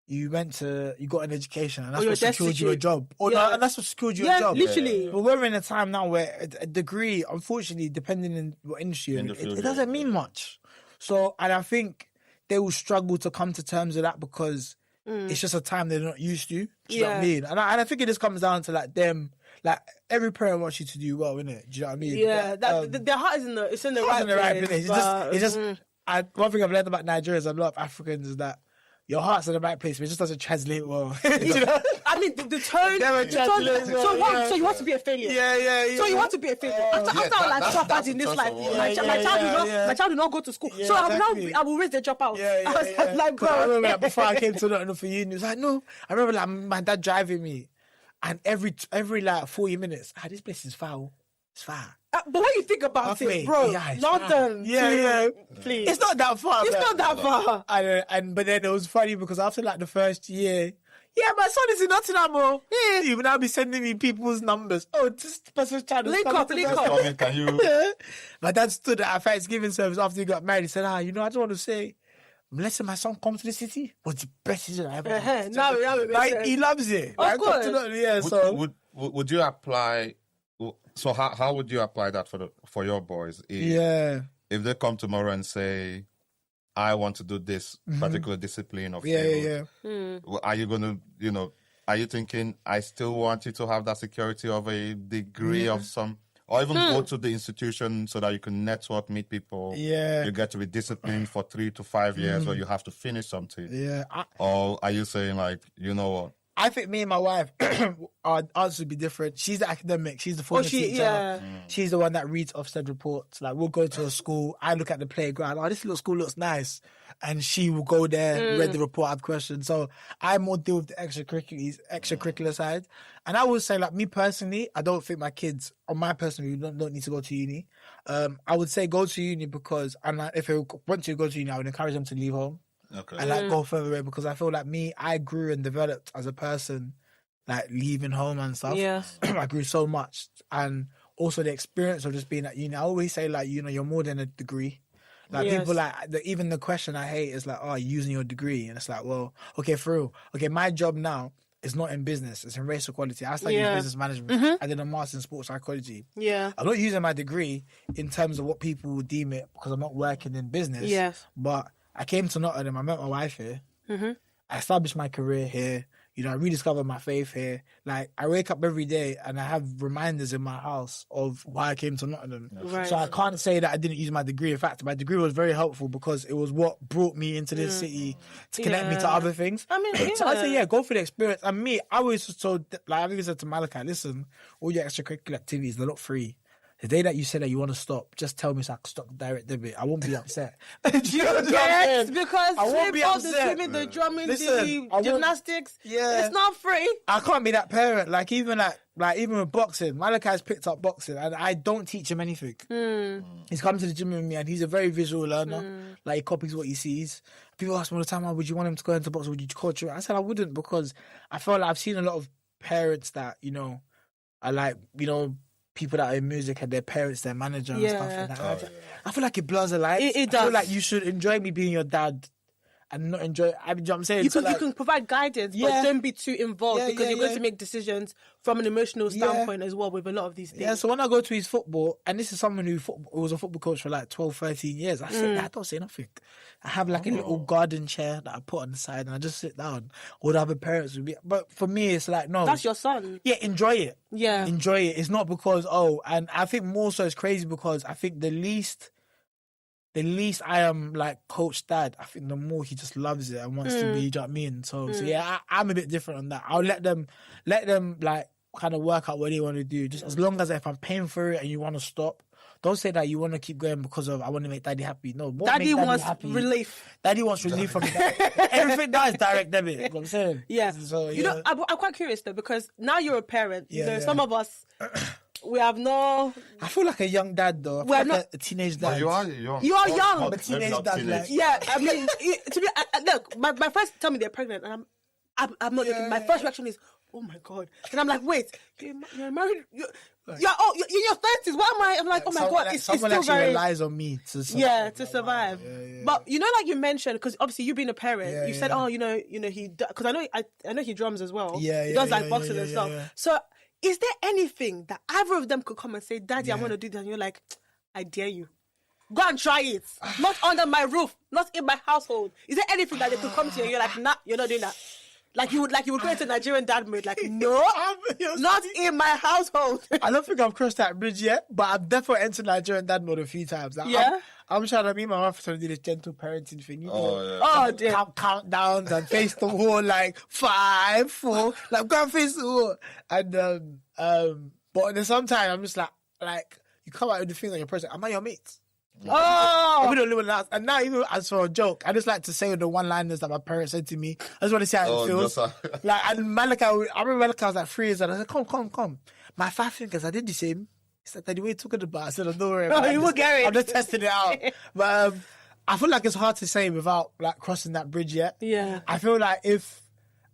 you got an education, and that's you're what secured you a destitute. job. Or Yeah. no, and that's what secured you a Yeah, job. literally. But we're in a time now where a degree, unfortunately, depending on what industry you're in, field, it doesn't mean much. So, and I think they will struggle to come to terms with that because it's just a time they're not used to. Do you know what I Yeah. mean? And I think it just comes down to like them. Like every parent wants you to do well, innit? Do you know what I mean? Yeah, their heart is in the It's right in the right place. place. but, It's just one thing I've learned about Nigerians and a lot of Africans is that your heart's in the right place, but it just doesn't translate well. You know? I mean, the tone. Never the tone translates well, yeah. so you want to be a failure. Yeah. So you want to be a failure. After Yeah, all I've that's suffered the in this choice life, of my child will not go to school. Yeah, so exactly. I will raise the dropout. Yeah. I was like, 'Cause I remember bro. like, before I came to Nottingham for uni, it was like, no. I remember like my dad driving me, and every like 40 minutes, this place is foul. It's far. But when you think about Halfway. it, bro, Yeah, it's London, far. Yeah. please. It's not that far. It's man. not that far. But then it was funny because after like the first year, my son is in Nottingham. Oh, yeah. You will now be sending me people's numbers. Oh, this person's trying to Link come up, to link the- up. Tommy, can you? Yeah. My dad stood at a Thanksgiving service after he got married. He said, I just want to say, I'm letting my son come to the city was the best decision I ever made. Now it makes Like, sense. he loves it. Of Like, come course. to Nottingham, yeah, so. Would you apply? So how would you apply that for your boys? Yeah. If they come tomorrow and say, I want to do this particular discipline of Yeah, field, yeah. are you going to, are you thinking, I still want you to have that security of a degree of some, or even go to the institution so that you can network, meet people. Yeah. You get to be disciplined for 3 to 5 years where you have to finish something. Yeah. Or are you saying like, you know what? I think me and my wife, our answers would be different. She's the academic. She's the former teacher. yeah. She's the one that reads Ofsted reports. Like, we'll go to a school. I look at the playground. Oh, this little school looks nice. And she will go there, read the report, have questions. So I more deal with the extracurricular side. And I would say, like, me personally, I don't think my kids, on my personal view, don't need to go to uni. I would say go to uni because, and if they want to go to uni, I would encourage them to leave home. Okay. And like go further away because I feel like I grew and developed as a person, like leaving home and stuff. Yeah. I grew so much, and also the experience of just being at uni. I always say like, you're more than a degree. Like Yes. people like even the question I hate is like, oh, you're using your degree, and it's like, well, okay, for real. Okay, my job now is not in business; it's in race equality. I studied business management. I did a master's in sports psychology. Yeah. I'm not using my degree in terms of what people would deem it because I'm not working in business. Yes. But I came to Nottingham. I met my wife here. I established my career here. I rediscovered my faith here. Like, I wake up every day and I have reminders in my house of why I came to Nottingham. Right. So I can't say that I didn't use my degree. In fact, my degree was very helpful because it was what brought me into this city to connect me to Yeah. other things. I mean, So I say, yeah. go for the experience. And me, I always told, like, I've even said to Malachi, listen, all your extracurricular activities, they're not free. The day that you say that you want to stop, just tell me so I can stop the direct debit. I won't be upset. Do you know what I'm Yes, saying? because I won't be all the upset. swimming, the drumming, Listen, the I won't- gymnastics, Yeah. it's not free. I can't be that parent. Like even with boxing, Malachi's picked up boxing, and I don't teach him anything. He's come to the gym with me, and he's a very visual learner. Like he copies what he sees. People ask me all the time, would you want him to go into boxing? Would you coach him? I said I wouldn't because I feel like I've seen a lot of parents that are like people that are in music and their parents, their manager and stuff like that. I feel like it blurs a light. It I feel does. like you should enjoy me being your dad and not enjoy. I mean, you know what I'm saying? You So, can, you can provide guidance, but don't be too involved because you're going to make decisions from an emotional standpoint as well with a lot of these things. Yeah, so when I go to his football, and this is someone who was a football coach for like 12, 13 years, I sit there, I don't say nothing. I have like a little garden chair that I put on the side and I just sit down. All the other parents would be, but for me, it's like, no. That's your son. Yeah, enjoy it. Yeah. Enjoy it. It's not because, and I think more so it's crazy because I think the least I am like Coach Dad, I think the more he just loves it and wants to be, you know what I mean? So yeah, I'm a bit different on that. I'll let them like kind of work out what they want to do. Just as long as if I'm paying for it and you want to stop, don't say that you want to keep going because of I want to make Daddy happy. No, Daddy wants relief. Daddy wants relief from that. Everything now is direct debit. You know what I'm saying? Yeah. So, you know, I'm quite curious though because now you're a parent. You know, some of us. We have no. I feel like a young dad though. We're like not a teenage dad. You are young. You are young. I'm a teenage dad. Like, yeah, I mean, to be look, my friends tell me they're pregnant, and I'm not joking. My first reaction is, oh my god, and I'm like, wait, you're married. You're in your 30s. Why am I? I'm like, oh my god, it's someone still actually very relies on me to survive. to survive. But you know, like you mentioned, because obviously you being a parent, you said, oh, you know, he because I know he drums as well. Yeah, he does like boxing and stuff. Yeah. So. Is there anything that either of them could come and say, Daddy, I want to do this? And you're like, I dare you. Go and try it. Not under my roof. Not in my household. Is there anything that they could come to you and you're like, nah, you're not doing that? Like you would go into Nigerian dad mode. Like, no, not in my household. I don't think I've crossed that bridge yet, but I've definitely entered Nigerian dad mode a few times. Like, I'm trying to meet my wife trying to do this gentle parenting thing. You know? Oh, dear. Countdowns and face the wall like 5, 4, like go and face the wall. And but then sometimes I'm just like you come out with the thing on your person. Am I your mates? Oh, we don't live in the house. And now even as for a joke, I just like to say the one-liners that my parents said to me. I just want to see how it feels. Like and Malika, I remember Malika was like 3 years old. I said, come. My 5 fingers, I did the same. He said, Daddy, what are you talking about? I said, don't worry about it. I'm just testing it out. But I feel like it's hard to say without like crossing that bridge yet. Yeah. I feel like if,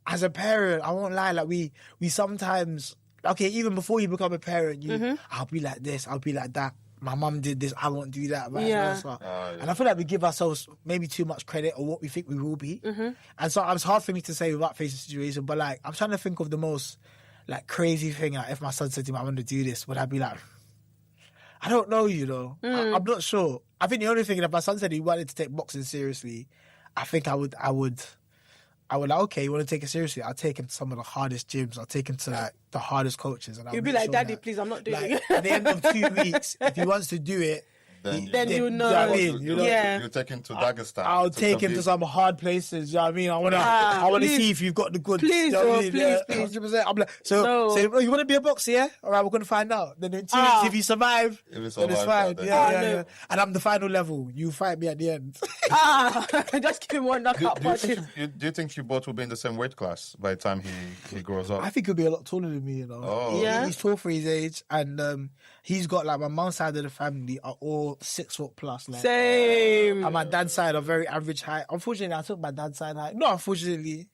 as a parent, I won't lie, like we sometimes, okay, even before you become a parent, I'll be like this, I'll be like that. My mum did this, I won't do that. And I feel like we give ourselves maybe too much credit or what we think we will be. And so it's hard for me to say without facing the situation, but like I'm trying to think of the most like crazy thing. Like if my son said to me, I want to do this, would I be like, I don't know, you know. I'm not sure. I think the only thing, if my son said he wanted to take boxing seriously, I think I would like, okay, you want to take it seriously? I'll take him to some of the hardest gyms. I'll take him to like the hardest coaches. And you'll be like, Daddy, please, I'm not doing it. At the end of 2 weeks, if he wants to do it, then you know. You take him to Dagestan. I'll take him to some hard places. You know what I mean? I want to see if you've got the goods. Please, you know please. 100%. I'm like, so you want to be a boxer? Yeah. All right, we're going to find out. Then in 2 weeks, if you survive, then it's fine. Yeah. And I'm the final level. You fight me at the end. Just give him one knockout punch. Do you think you both will be in the same weight class by the time he grows up? I think he'll be a lot taller than me. You know. Oh. Yeah. He's tall for his age, and he's got like my mom's side of the family are all 6 foot plus. Like, Same. And my dad's side are very average height. Unfortunately, I took my dad's side height. Not unfortunately,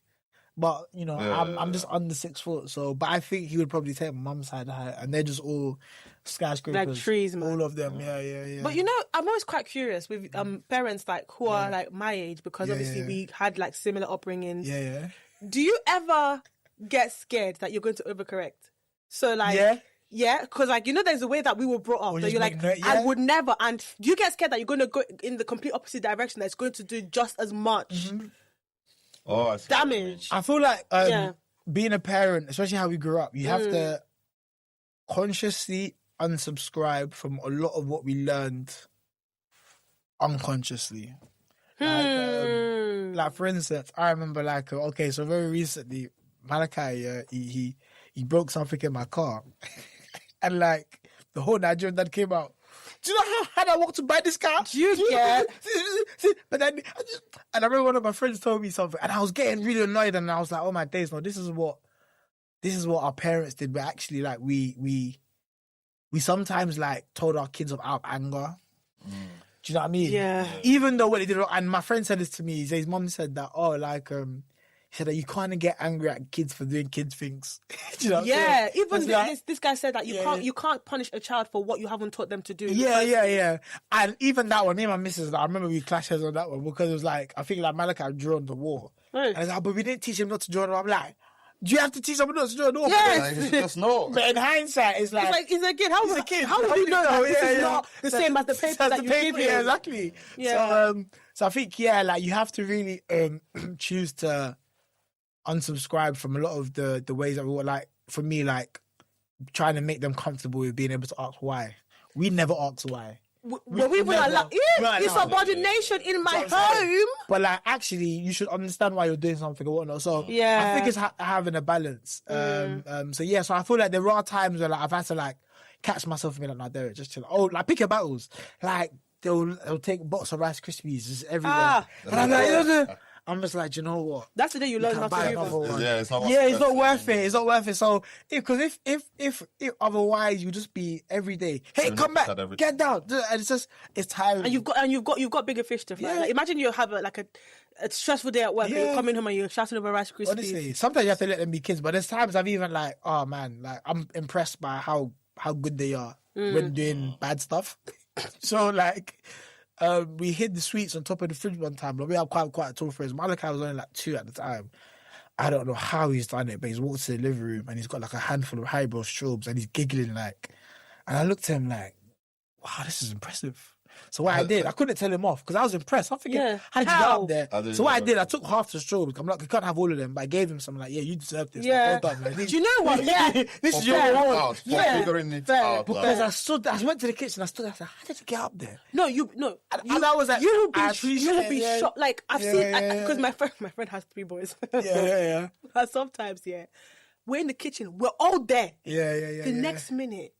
but you know, I'm just under 6 foot. So, but I think he would probably take my mum's side height, and they're just all skyscrapers, like trees, man. All of them. Yeah. But you know, I'm always quite curious with parents like who are like my age because obviously we had like similar upbringings. Yeah. Do you ever get scared that you're going to overcorrect? So like. Yeah, because like, you know, there's a way that we were brought up that you're like, I would never. And do you get scared that you're going to go in the complete opposite direction that's going to do just as much damage? I feel like being a parent, especially how we grew up, you have to consciously unsubscribe from a lot of what we learned unconsciously. Like for instance, I remember like, okay, so very recently, Malachi, he broke something in my car. And like the whole Nigerian dad came out. Do you know how hard I walked to buy this car? Do you get? But then, and I remember one of my friends told me something, and I was getting really annoyed, and I was like, "Oh my days, no! This is what our parents did." But actually, like we sometimes like told our kids out of anger. Do you know what I mean? Yeah. Even though what they did, and my friend said this to me. His mom said that, He said that you can't get angry at kids for doing kid things. Do you know what I'm Yeah, saying? even It's this guy said that Yeah. you can't punish a child for what you haven't taught them to do. Yeah. And even that one, me and my missus, like, I remember we clashed heads on that one because it was like, I think like Malachi had drawn the wall. Right. And I was like, but we didn't teach him not to draw the wall. I'm like, do you have to teach someone not to draw the wall? Yes. Like, you should just know. But in hindsight, it's like He's a kid. How he's a kid. How would you know that this is Yeah. not the same as the paper that you give him? Yeah, exactly. Yeah. So I think, like you have to really choose to unsubscribe from a lot of the ways that we were like, for me, like trying to make them comfortable with being able to ask why. We never ask why. Well, we would allow. It's subordination in my home. But like, actually, you should understand why you're doing something or whatnot. So Yeah. I think it's having a balance. So I feel like there are times where like I've had to like catch myself and be like, no, Derrick, just chill. Oh, like pick your battles. Like they'll take a box of Rice Krispies just everywhere. And I'm like, I'm just like, do you know what? That's the day you learn not to do that. Yeah, it's not. Yeah, it's not worth it. It's not worth it. So, because if otherwise you just be every day, hey, come back, get down, and it's tiring. And you've got bigger fish to fry. Yeah. Like, imagine you have a stressful day at work. And you're coming home and you're shouting over Rice Krispies. Honestly, sometimes you have to let them be kids, but there's times I've even like, oh man, like I'm impressed by how good they are when doing bad stuff. So like. We hid the sweets on top of the fridge one time. Like, we have quite a tall fridge. Malachi was only like 2 at the time. I don't know how he's done it, but he's walked to the living room and he's got like a handful of Haribo straws and he's giggling like. And I looked at him like, wow, this is impressive. So what I did, I couldn't tell him off because I was impressed. I'm thinking, how did you get up there? So what I did, I took half the straw. I'm like, you can't have all of them, but I gave him some. Like, yeah, you deserve this. Yeah. Like, well done. Like, Do you know what? Yeah. This is your reward. Figuring it out. Because I went to the kitchen. I stood there. I said, how did you get up there? No. And I was like, you will be shocked. Like I've seen because my friend has 3 boys. Yeah. And sometimes, we're in the kitchen. We're all there. Yeah. The next minute,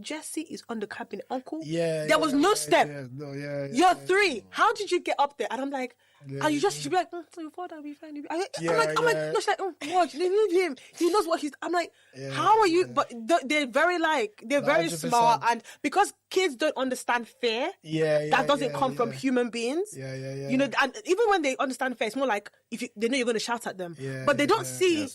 Jesse is on the cabinet. Uncle, Yeah. there was no step. Yeah. You're 3. How did you get up there? And I'm like, and you just should be like, so your father will be fine. I'm like, no, she's like, watch, leave him. He knows what he's. I'm like, how are you? But they're very very 100%. smart, and because kids don't understand fear, that doesn't come from human beings. Yeah. You know, and even when they understand fear, it's more like they know you're going to shout at them, but they don't see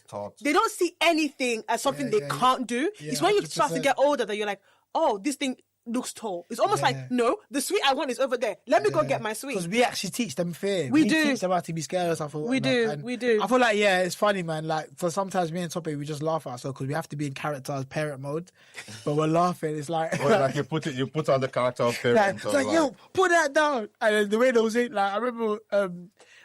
anything as something they can't do. It's when you start to get older that you're like, oh, this thing looks tall. It's almost like, no, the sweet I want is over there. Let me go get my sweet. Because we actually teach them fear. We do. Teach them how to be scared of stuff. We do. I feel like, it's funny, man. Like, for sometimes me and Tope, we just laugh at ourselves because we have to be in character as parent mode. But we're laughing. It's like... like you put on the character of parent. It's like, yo, put that down. And then the way they was in, like, I remember...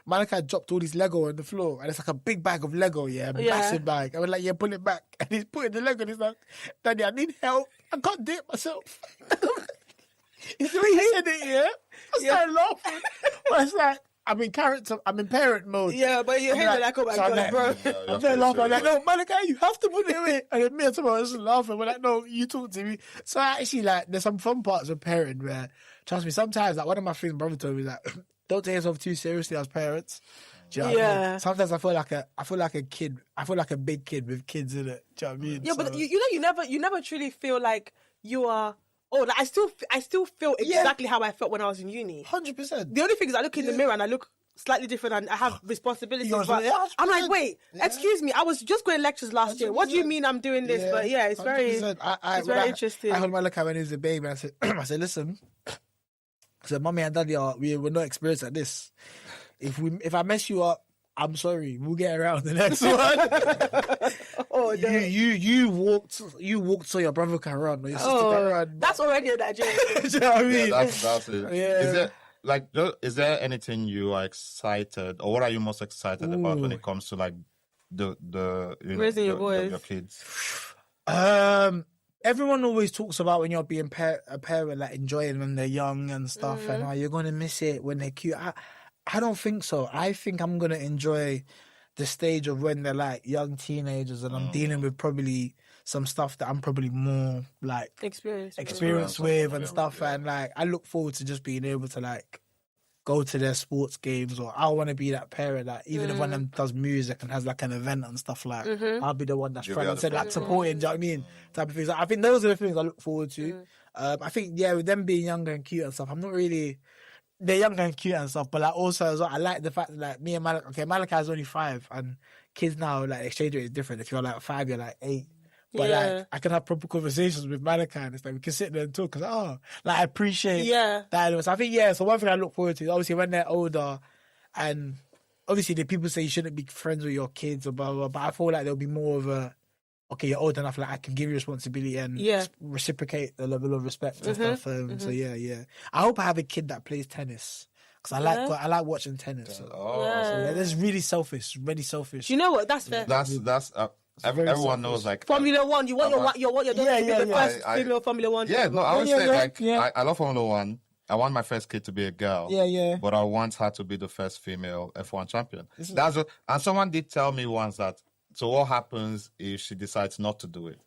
Malachi dropped all these Lego on the floor, and it's like a big bag of Lego, massive bag. I was like, pull it back. And he's putting the Lego, and he's like, Daddy, I need help. I can't do it myself. It's the way he said it, I started laughing. But it's like, I'm in parent mode. Yeah, but your head like, oh my God, bro. I'm there laughing. I'm like, no, Malachi, you have to put it away. And then me and someone else laughing. We're like, no, you talk to me. So actually, like, there's some fun parts of parent where, trust me, sometimes, like, one of my friends' brother told me that, don't take yourself too seriously as parents. Do you know what I mean? Sometimes I feel like a kid. I feel like a big kid with kids in it. Do you know what I mean? Yeah, but you never truly feel like you are. Oh, like I still feel exactly how I felt when I was in uni. 100%. The only thing is I look in the mirror and I look slightly different and I have responsibilities. But I'm like, wait, excuse me, I was just going lectures last year. What do you mean I'm doing this? But it's very interesting. I heard my look at when he was a baby and I said, listen. So mommy and daddy we're not experienced at this. If I mess you up, I'm sorry. We'll get around the next one. Oh, no. You walked so your brother can run or your sister can run. That's already a Nigerian. Do you know what I mean? That's it. Yeah. Is there anything you are excited, or what are you most excited about when it comes to like the raising your boys, your kids? Everyone always talks about when you're being a parent, like enjoying when they're young and stuff, and you're gonna miss it when they're cute. I don't think so. I think I'm gonna enjoy the stage of when they're like young teenagers, and I'm dealing with probably some stuff that I'm probably more like experienced with and stuff. And like, I look forward to just being able to like go to their sports games, or I want to be that parent that even if one of them does music and has like an event and stuff, like I'll be the one that's front and center, like supporting. Do you know what I mean? Type of things. I think those are the things I look forward to. I think with them being younger and cute and stuff, I'm not really. they're young and cute and stuff, but like also as well, I like the fact that like me and Malachi is only 5, and kids now like the exchange rate is different. If you're like 5, you're like 8. But like I can have proper conversations with Malachi, and it's like we can sit there and talk because like I appreciate that. So I think so one thing I look forward to is obviously when they're older, and obviously the people say you shouldn't be friends with your kids or blah blah. But I feel like there'll be more of a you're old enough, like I can give you responsibility and reciprocate the level of respect and stuff. So I hope I have a kid that plays tennis. Because I like watching tennis. So that's really selfish. You know what? That's fair. That's everyone knows like Formula One. You want your daughter to be the first female Formula One. Yeah, no, I would say I love Formula One. I want my first kid to be a girl. Yeah. But I want her to be the first female F1 champion. And someone did tell me once that. So what happens if she decides not to do it?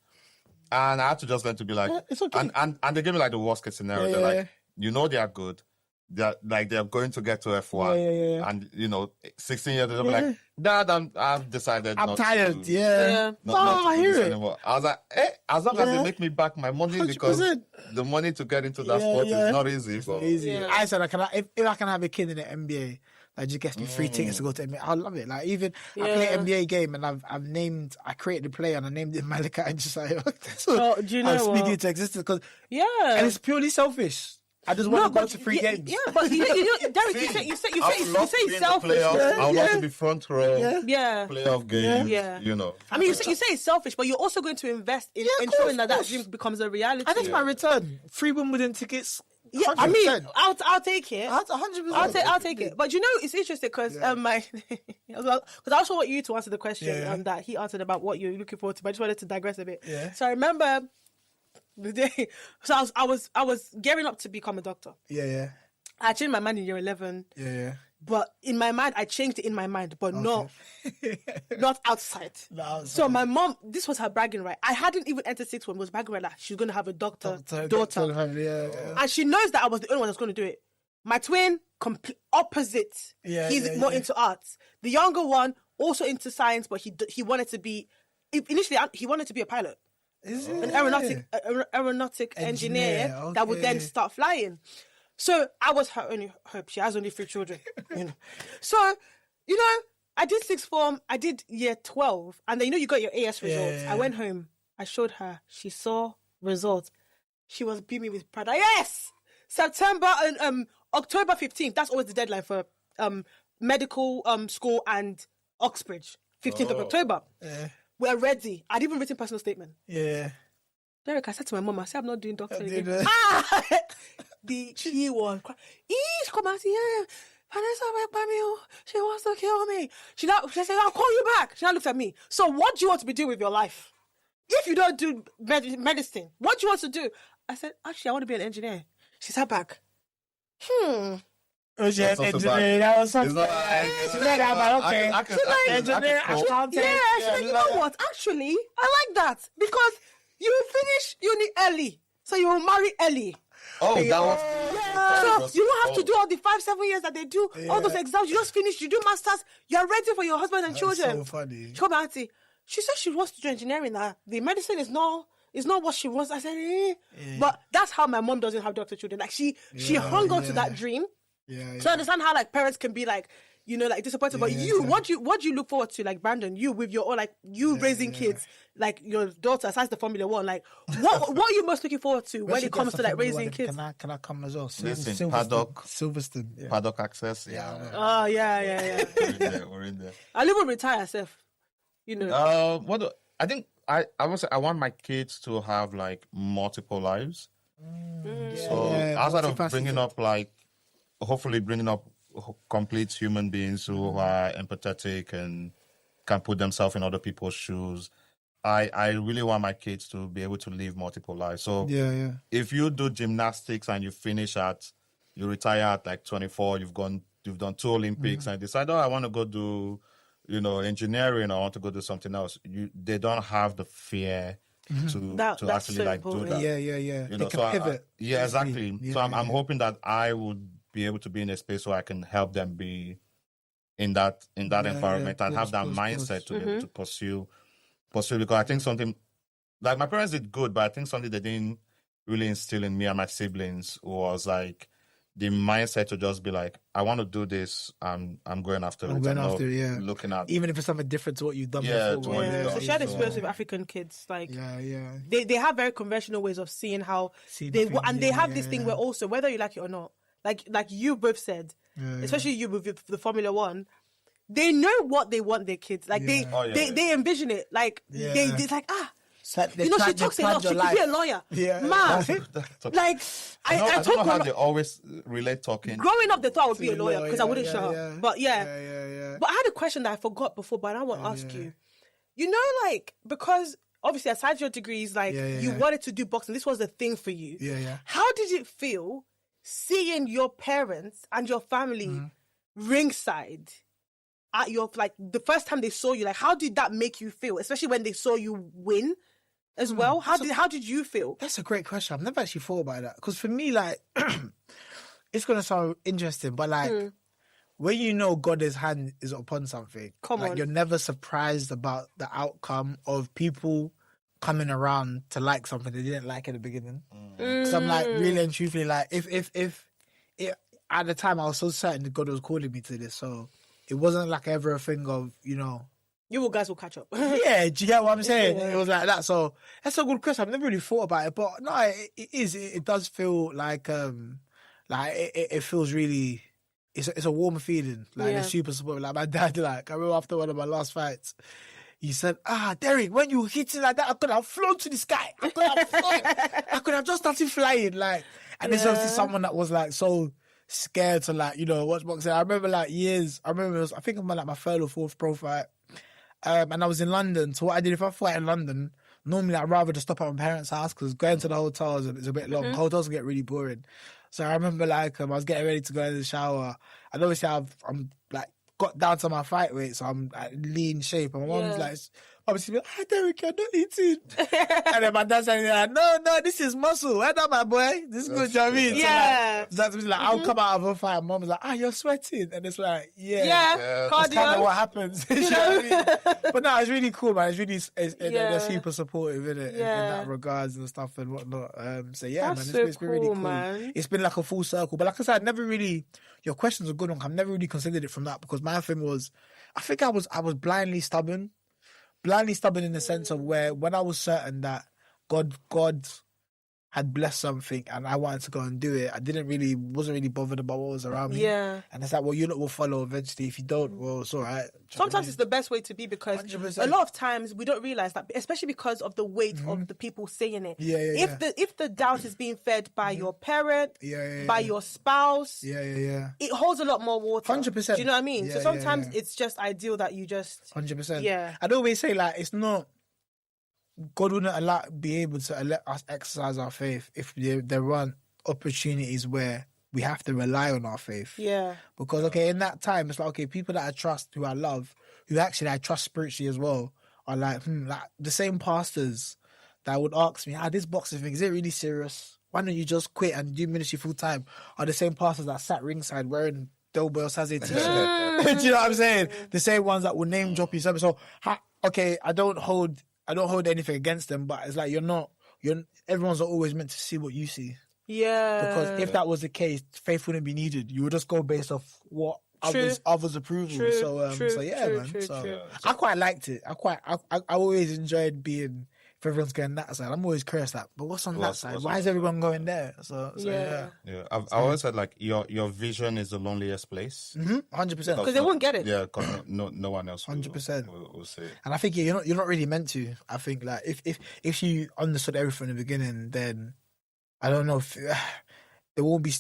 And I had to just learn to be like, it's okay. And they gave me like the worst case scenario. They're like, they are good. They're going to get to F1, and 16 years they'll be like, Dad, I've decided. I'm not tired. To, not I hear it. Anymore. I was like, as long as they make me back my money, 100%. Because the money to get into that sport is not easy. I said, if I can have a kid in the NBA, that just gets me free tickets to go to NBA. I love it. Like even I play an NBA game and I created the player and I named it Malika and just like do you know I'm speaking to existence because and it's purely selfish. I just want to go to free games. Yeah, but Derrick, you say selfish. I would love to be front row. Playoff games. I mean, you say it's selfish, but you're also going to invest in ensuring that dream becomes a reality. And that's my return. Free Wimbledon tickets. 100%. Yeah, I mean, I'll take it. That's 100%. I'll take it. But it's interesting because because I also want you to answer the question that he answered about what you're looking forward to. But I just wanted to digress a bit. Yeah. So I remember the day. So I was gearing up to become a doctor. Yeah. I changed my mind in year 11. Yeah. But in my mind, I changed it in my mind, but not outside. So my mom, this was her bragging right. I hadn't even entered 6th form. Was bragging right. Like she's going to have a daughter. And she knows that I was the only one that's going to do it. My twin, complete opposite. He's more into arts. The younger one, also into science, but he wanted to be. Initially, he wanted to be a pilot. An aeronautic engineer that would then start flying. So I was her only hope. She has only 3 children. So, I did 6th form. I did year 12. And then, you got your AS results. I went home. I showed her. She saw results. She was beaming with pride. Yes! September and October 15th. That's always the deadline for medical school and Oxbridge. 15th of October. We're ready. I'd even written personal statement. Yeah. Derrick, I said to my mom, I said, I'm not doing doctor again. She was crying. She come and say, Vanessa, she wants to kill me. She said, I'll call you back. She now looked at me. So what do you want to be doing with your life? If you don't do medicine, what do you want to do? I said, actually, I want to be an engineer. She sat back. Oh, she had engineer. That was something. She's like, engineer, accountant. Yeah, she's like, you know what? Actually, I like that because you will finish uni early. So you will marry early. Oh, that was... So you don't have to do all the 5-7 years that they do, all those exams. You just finish, you do masters, you're ready for your husband and children. So funny. She called my auntie. She said she wants to do engineering now. The medicine is not what she wants. I said, But that's how my mom doesn't have doctor children. Like she hung on to that dream. So I understand how like parents can be like, disappointed. But what do you look forward to? Like Brandon, you with your raising kids, like your daughter, besides the Formula One, like what are you most looking forward to when it comes to like raising kids? Can I come as well? Listen, Paddock, Silverstone, Paddock access. Yeah. Oh yeah. We're in there. I'll even retire myself. I think I would say I want my kids to have like multiple lives. So outside of bringing up hopefully bringing up complete human beings who are empathetic and can put themselves in other people's shoes. I really want my kids to be able to live multiple lives. So if you do gymnastics and you retire at like 24, you've done 2 Olympics and decide, I want to go do, engineering, or I want to go do something else. They don't have the fear to actually so like do that. Yeah. They can pivot. Exactly. So I'm hoping that I would be able to be in a space where I can help them be in that environment and have that mindset to be able to pursue because I think something like my parents did good, but I think something they didn't really instill in me and my siblings was like, the mindset to just be like, I want to do this. I'm going after it. Looking at, even if it's something different to what you've done before. So she had experience with African kids. Like, they have very conventional ways of seeing how they have this thing where also, whether you like it or not, like you both said, especially you with the Formula One, they know what they want their kids. Like they envision it. Like they like she talks a lot. She could be a lawyer. Man. Like, I don't know how they always relate talking. Growing up, they thought I would be a lawyer because I wouldn't shut up. But But I had a question that I forgot before, but I want to ask you. You know, like, because obviously, aside your degrees, like, you wanted to do boxing. This was a thing for you. How did it feel seeing your parents and your family ringside at your, like, the first time they saw you? Like, how did that make you feel? Especially when they saw you win as well. How did you feel? That's a great question. I've never actually thought about that. Because for me, like, it's going to sound interesting, but like, when you know God's hand is upon something, you're never surprised about the outcome of people coming around to like something they didn't like at the beginning. Because I'm like, really and truthfully, like, if at the time I was so certain that God was calling me to this, so it wasn't like ever a thing of, you know, you guys will catch up. Yeah, do you get what I'm saying? It was like that. So that's a good question. I've never really thought about it, but no, it does feel like it feels really. It's a warm feeling. Like it's super supportive. Like my dad, like I remember after one of my last fights, he said, Derrick, when you hit it like that, I could have flown to the sky. I could have just started flying. Like, and there's obviously someone that was like so scared to, like, you know, watch boxing. I remember like years. I think I'm like my third or fourth pro fight. And I was in London. So what I did, if I fight in London, normally I'd rather just stop at my parents' house because going to the hotel is a bit long. Hotels get really boring. So I remember like I was getting ready to go in the shower. And obviously I'm like got down to my fight weight. So I'm like lean shape. And my mum's like, obviously, hi Derrick, you're not eating. And then my dad's saying, like, no, this is muscle. Well done, my boy. This is good, you know what I mean? Yeah. So that's like, I'll come out of a fight. Mom's like, you're sweating. And it's like, yeah. That's kind of what happens. You know what I mean? But no, it's really cool, man. It's really, they're super supportive in that regards and stuff and whatnot. So yeah, that's man, it's been really cool. Man. It's been like a full circle. But like I said, your question's a good one. I've never really considered it from that because my thing was, I think I was blindly stubborn. Blindly stubborn in the sense of where when I was certain that God had blessed something and I wanted to go and do it, I wasn't really bothered about what was around me. Yeah. And it's like, well, you lot will follow eventually. If you don't, well, it's all right. Sometimes it's the best way to be because 100%. A lot of times we don't realise that, especially because of the weight of the people saying it. If the doubt is being fed by your parent, by your spouse, it holds a lot more water. 100%. Do you know what I mean? So sometimes it's just ideal that you just 100%. Yeah. I'd always say like it's not. God wouldn't be able to let us exercise our faith if there weren't opportunities where we have to rely on our faith. Yeah. Because, in that time, it's like, people that I trust, who I love, who actually I trust spiritually as well, are like the same pastors that would ask me, this boxing thing, is it really serious? Why don't you just quit and do ministry full time? Are the same pastors that sat ringside wearing Derrick Osaze t-shirt. Do you know what I'm saying? The same ones that will name drop you. So, I don't hold anything against them, but it's like everyone's always meant to see what you see. Yeah. Because if that was the case, faith wouldn't be needed. You would just go based off what others' approval. I quite liked it. I always enjoyed being, if everyone's going that side, I'm always curious that, but what's on that side? Why is everyone going there? Yeah. I always said like your vision is the loneliest place. 100%. Because they won't get it. Yeah, because no one else 100% will see it. And I think you're not really meant to. I think like if you understood everything in the beginning, then I don't know if there will be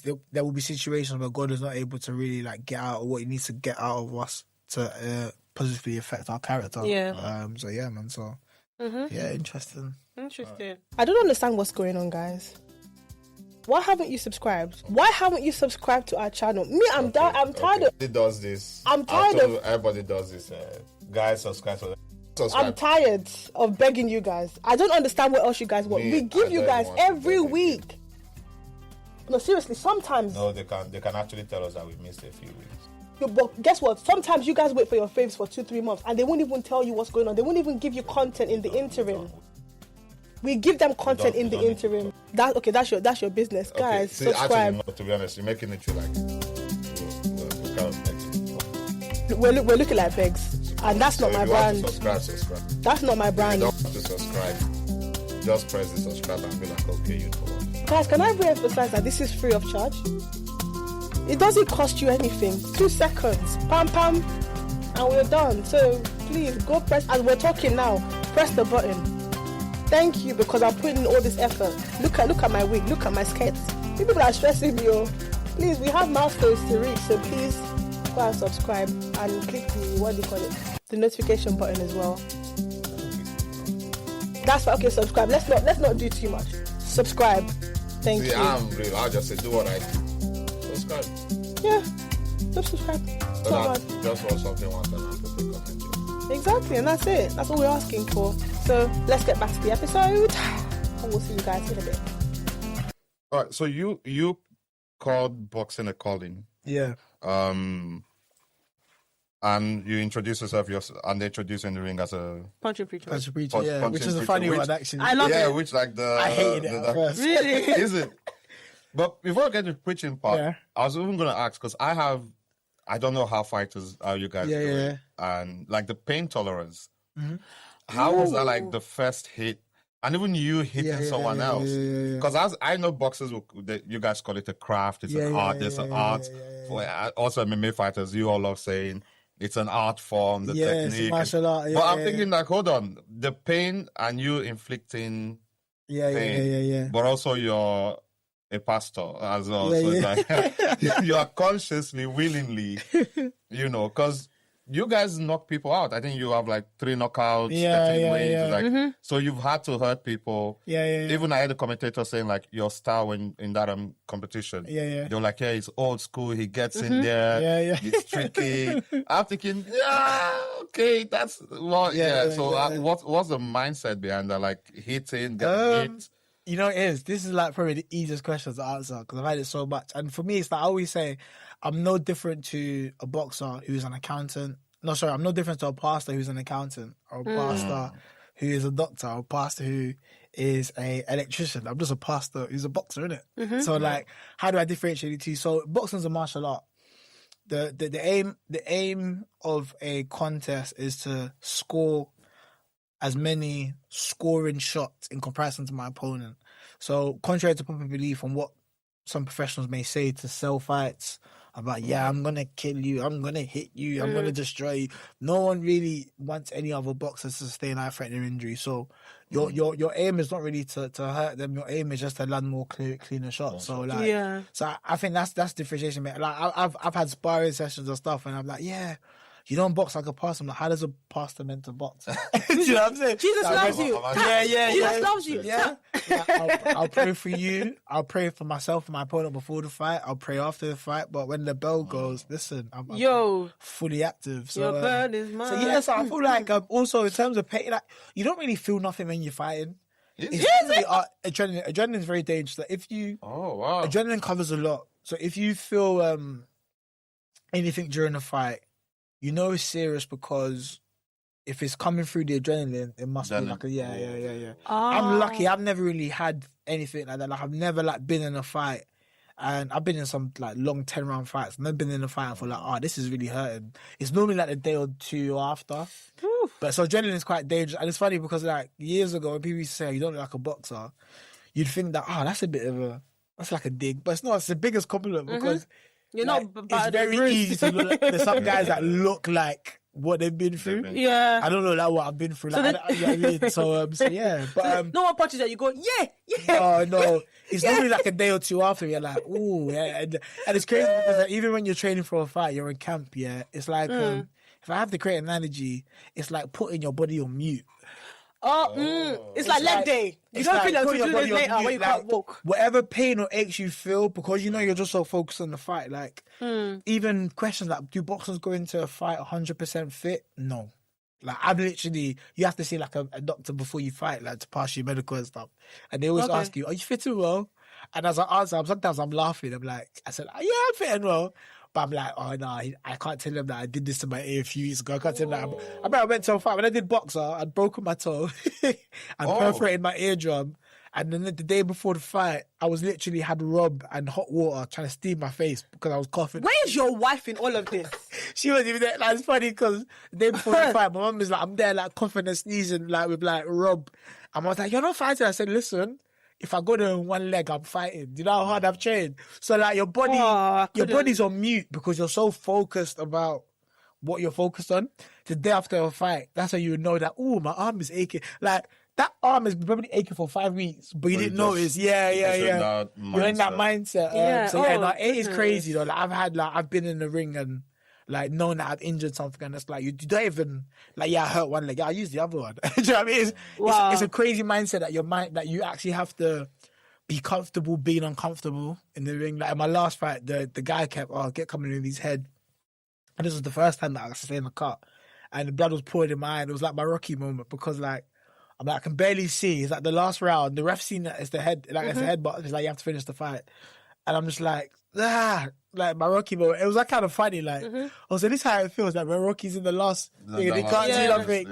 situations where God is not able to really like get out of what He needs to get out of us to positively affect our character. Yeah. So yeah, man. So. Yeah, interesting. I don't understand what's going on, guys. Why haven't you subscribed? Why haven't you subscribed to our channel? Me, I'm tired of... Everybody does this. I'm tired of... Everybody does this. Guys, subscribe. I'm tired of begging you guys. I don't understand what else you guys want. We give you guys every week. No, seriously, sometimes... No, they can actually tell us that we missed a few weeks. But guess what? Sometimes you guys wait for your faves for 2-3 months and they won't even tell you what's going on. They won't even give you content in the interim. We give them content in the interim. That's your business, guys. See, subscribe. actually, to be honest, you're making it feel like we're kind of making We're looking like begs, and that's not my brand. Subscribe. That's not my brand. You don't have to subscribe. Just press the subscribe and be like, okay, you know what. Guys, can I re-emphasize that this is free of charge? It doesn't cost you anything. 2 seconds, pam, and we're done. So please go press, as we're talking now, press the button. Thank you, because I'm putting in all this effort. Look at my wig, look at my skirts. People are stressing me. Oh, please, we have milestones to reach, so please go and subscribe and click the notification button as well. That's okay. Subscribe. Let's not do too much. Subscribe. Thank you. I'm real. I'll just say do what I do. Subscribe. Yeah. Just subscribe. Just watch something once and I'll put a comment. Exactly, and that's it. That's all we're asking for. So let's get back to the episode, and we'll see you guys in a bit. All right. So you called boxing a calling. Yeah. And you introduce yourself, and they introduce you in the ring as a punching preacher. Yeah, which is a funny one actually. I love it. Yeah, which like I hated it at first. Really? Is it? But before I get to the preaching part, I was even going to ask, because I don't know how fighters are you guys doing. Yeah. And like the pain tolerance. Mm-hmm. How was that like the first hit? And even you hitting someone else. Because I know boxers, you guys call it a craft, it's an art, there's an art. Also MMA fighters, you all love saying, it's an art form, the technique. Martial art. But I'm thinking like, hold on, the pain and you inflicting pain, but also you're a pastor as well. So it's like you are consciously, willingly, because you guys knock people out. I think you have like 3 knockouts. Like, so you've had to hurt people. Even I had a commentator saying like your style in that competition. They were like, he's old school. He gets in there. He's tricky. I'm thinking, okay, that's well, So what's the mindset behind that? Like hitting, getting hit. You know, this is like probably the easiest question to answer because I've had it so much. And for me, it's like I always say, I'm no different to a boxer who's an accountant. No, sorry, I'm no different to a pastor who's an accountant, or a pastor who is a doctor, or a pastor who is an electrician. I'm just a pastor who's a boxer, innit? So like, how do I differentiate the two? So boxing's a martial art. The aim of a contest is to score as many scoring shots in comparison to my opponent. So contrary to popular belief on what some professionals may say to sell fights about, I'm going to kill you, I'm going to hit you, I'm going to destroy you. No one really wants any other boxer to sustain life-threatening injury. So your aim is not really to hurt them. Your aim is just to land more cleaner shots. So like, so I think that's differentiation. Like I've had sparring sessions and stuff, and I'm like, you don't box like a pastor. I'm like, how does a pastor meant to box? Do you know what I'm saying? Jesus loves you. Jesus loves you. Yeah. I'll pray for you. I'll pray for myself and my opponent before the fight. I'll pray after the fight. But when the bell goes, listen, I'm fully active. So, your burn is mine. So I feel like also in terms of pain, like you don't really feel nothing when you're fighting. Adrenaline. Adrenaline is very dangerous. Like if you, adrenaline covers a lot. So if you feel anything during the fight, you know it's serious because if it's coming through the adrenaline, it must be like a I'm lucky. I've never really had anything like that. Like I've never like been in a fight, and I've been in some like long 10-round fights. I've never been in a fight and feel like, this is really hurting. It's normally like a day or two after. But so adrenaline is quite dangerous, and it's funny because like years ago when people used to say you don't look like a boxer, you'd think that that's like a dig, but it's not. It's the biggest compliment because. You're like, not. It's very easy to look like. There's some guys that look like what they've been through. Yeah, I don't know like what I've been through. Like, so yeah, but no one punches that you go Oh no, it's normally like a day or two after. You're like, ooh, and it's crazy because even when you're training for a fight, you're in camp. Yeah, it's like if I have to create an analogy, it's like putting your body on mute. It's like leg day. You don't feel like 2 days later when you can't walk. Whatever pain or aches you feel, because you're just so focused on the fight. Like, even questions like, do boxers go into a fight 100% fit? No. Like, you have to see like a doctor before you fight, like to pass your medical and stuff. And they always ask you, are you fitting well? And as I answer, sometimes I'm laughing. I'm like, I said, yeah, I'm fitting well. But I'm like, oh no, I can't tell him that I did this to my ear a few years ago. I can't tell him that. I remember I went to a fight when I did boxer. I'd broken my toe and perforated my eardrum. And then the day before the fight, I was literally had rub and hot water trying to steam my face because I was coughing. Where's your wife in all of this? She wasn't even there. Like, it's funny because the day before the fight, my mum was like, I'm there like coughing and sneezing like with like rub. And I was like, you're not fighting. I said, listen, if I go there in one leg, I'm fighting. Do you know how hard I've trained? So like your body's on mute because you're so focused about what you're focused on. The day after a fight, that's how you would know that, oh, my arm is aching. Like, that arm has been probably aching for 5 weeks, but you didn't notice. Yeah. You're in that mindset. It is crazy though. Like, I've been in the ring and like knowing that I've injured something, and it's like you don't even like, I hurt one leg, I use the other one. Do you know what I mean? It's a crazy mindset that your mind that you actually have to be comfortable being uncomfortable in the ring. Like in my last fight, the guy kept get coming in his head, and this was the first time that I sustained a cut, and the blood was pouring in my eye. And it was like my Rocky moment because like. I'm like, I can barely see. It's like the last round. The ref seen that it's the head, like it's the head button. It's like you have to finish the fight, and I'm just like my Rocky moment. It was like kind of funny. Like, also this is how it feels. Like when Rocky's in the last thing, and they can't see nothing.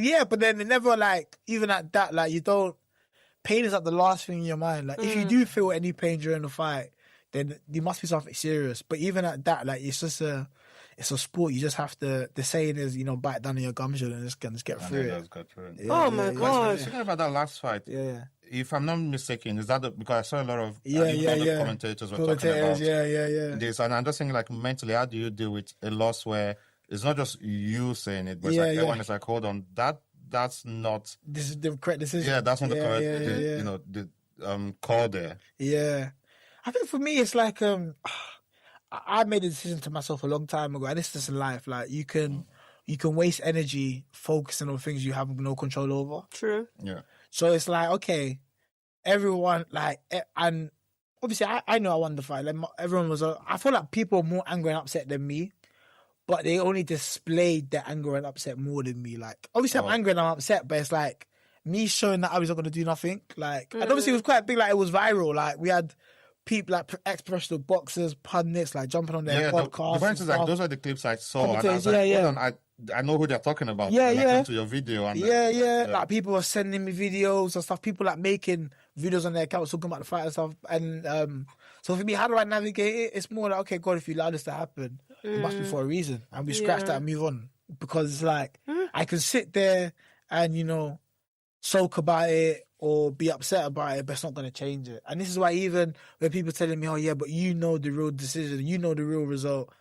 Yeah. But then they never like even at that. Like you don't. Pain is like the last thing in your mind. Like if you do feel any pain during the fight, then there must be something serious. But even at that, like it's a sport. You just have to. The saying is, bite down on your gums and just get through it. Oh my god! Speaking about that last fight, if I'm not mistaken, is that because I saw a lot of commentators were talking about this, and I'm just saying, like mentally, how do you deal with a loss where it's not just you saying it, but it's like everyone is like, hold on, that's not. This is the correct decision. Yeah, that's not the correct. The call there. Yeah, I think for me, it's like I made a decision to myself a long time ago, and it's just in life. Like you can waste energy focusing on things you have no control over. True. Yeah. So it's like, okay, everyone and obviously I know I won the fight. Like everyone was. I feel like people are more angry and upset than me, but they only displayed their anger and upset more than me. Like obviously I'm angry and I'm upset, but it's like me showing that I was not going to do nothing. Like and obviously it was quite big. Like it was viral. Like we had. People like ex-professional boxers, pundits, like jumping on their podcasts. The point is like those are the clips I saw. And I was like, hold on, I know who they're talking about. To your video. And Like people were sending me videos and stuff. People like making videos on their accounts talking about the fight and stuff. And so for me, how do I navigate it? It's more like, okay, God, if you allow this to happen, it must be for a reason, and we scratch that and move on. Because it's like I can sit there and sulk about it or be upset about it, but it's not going to change it. And this is why even when people telling me, oh yeah, but the real decision, the real result,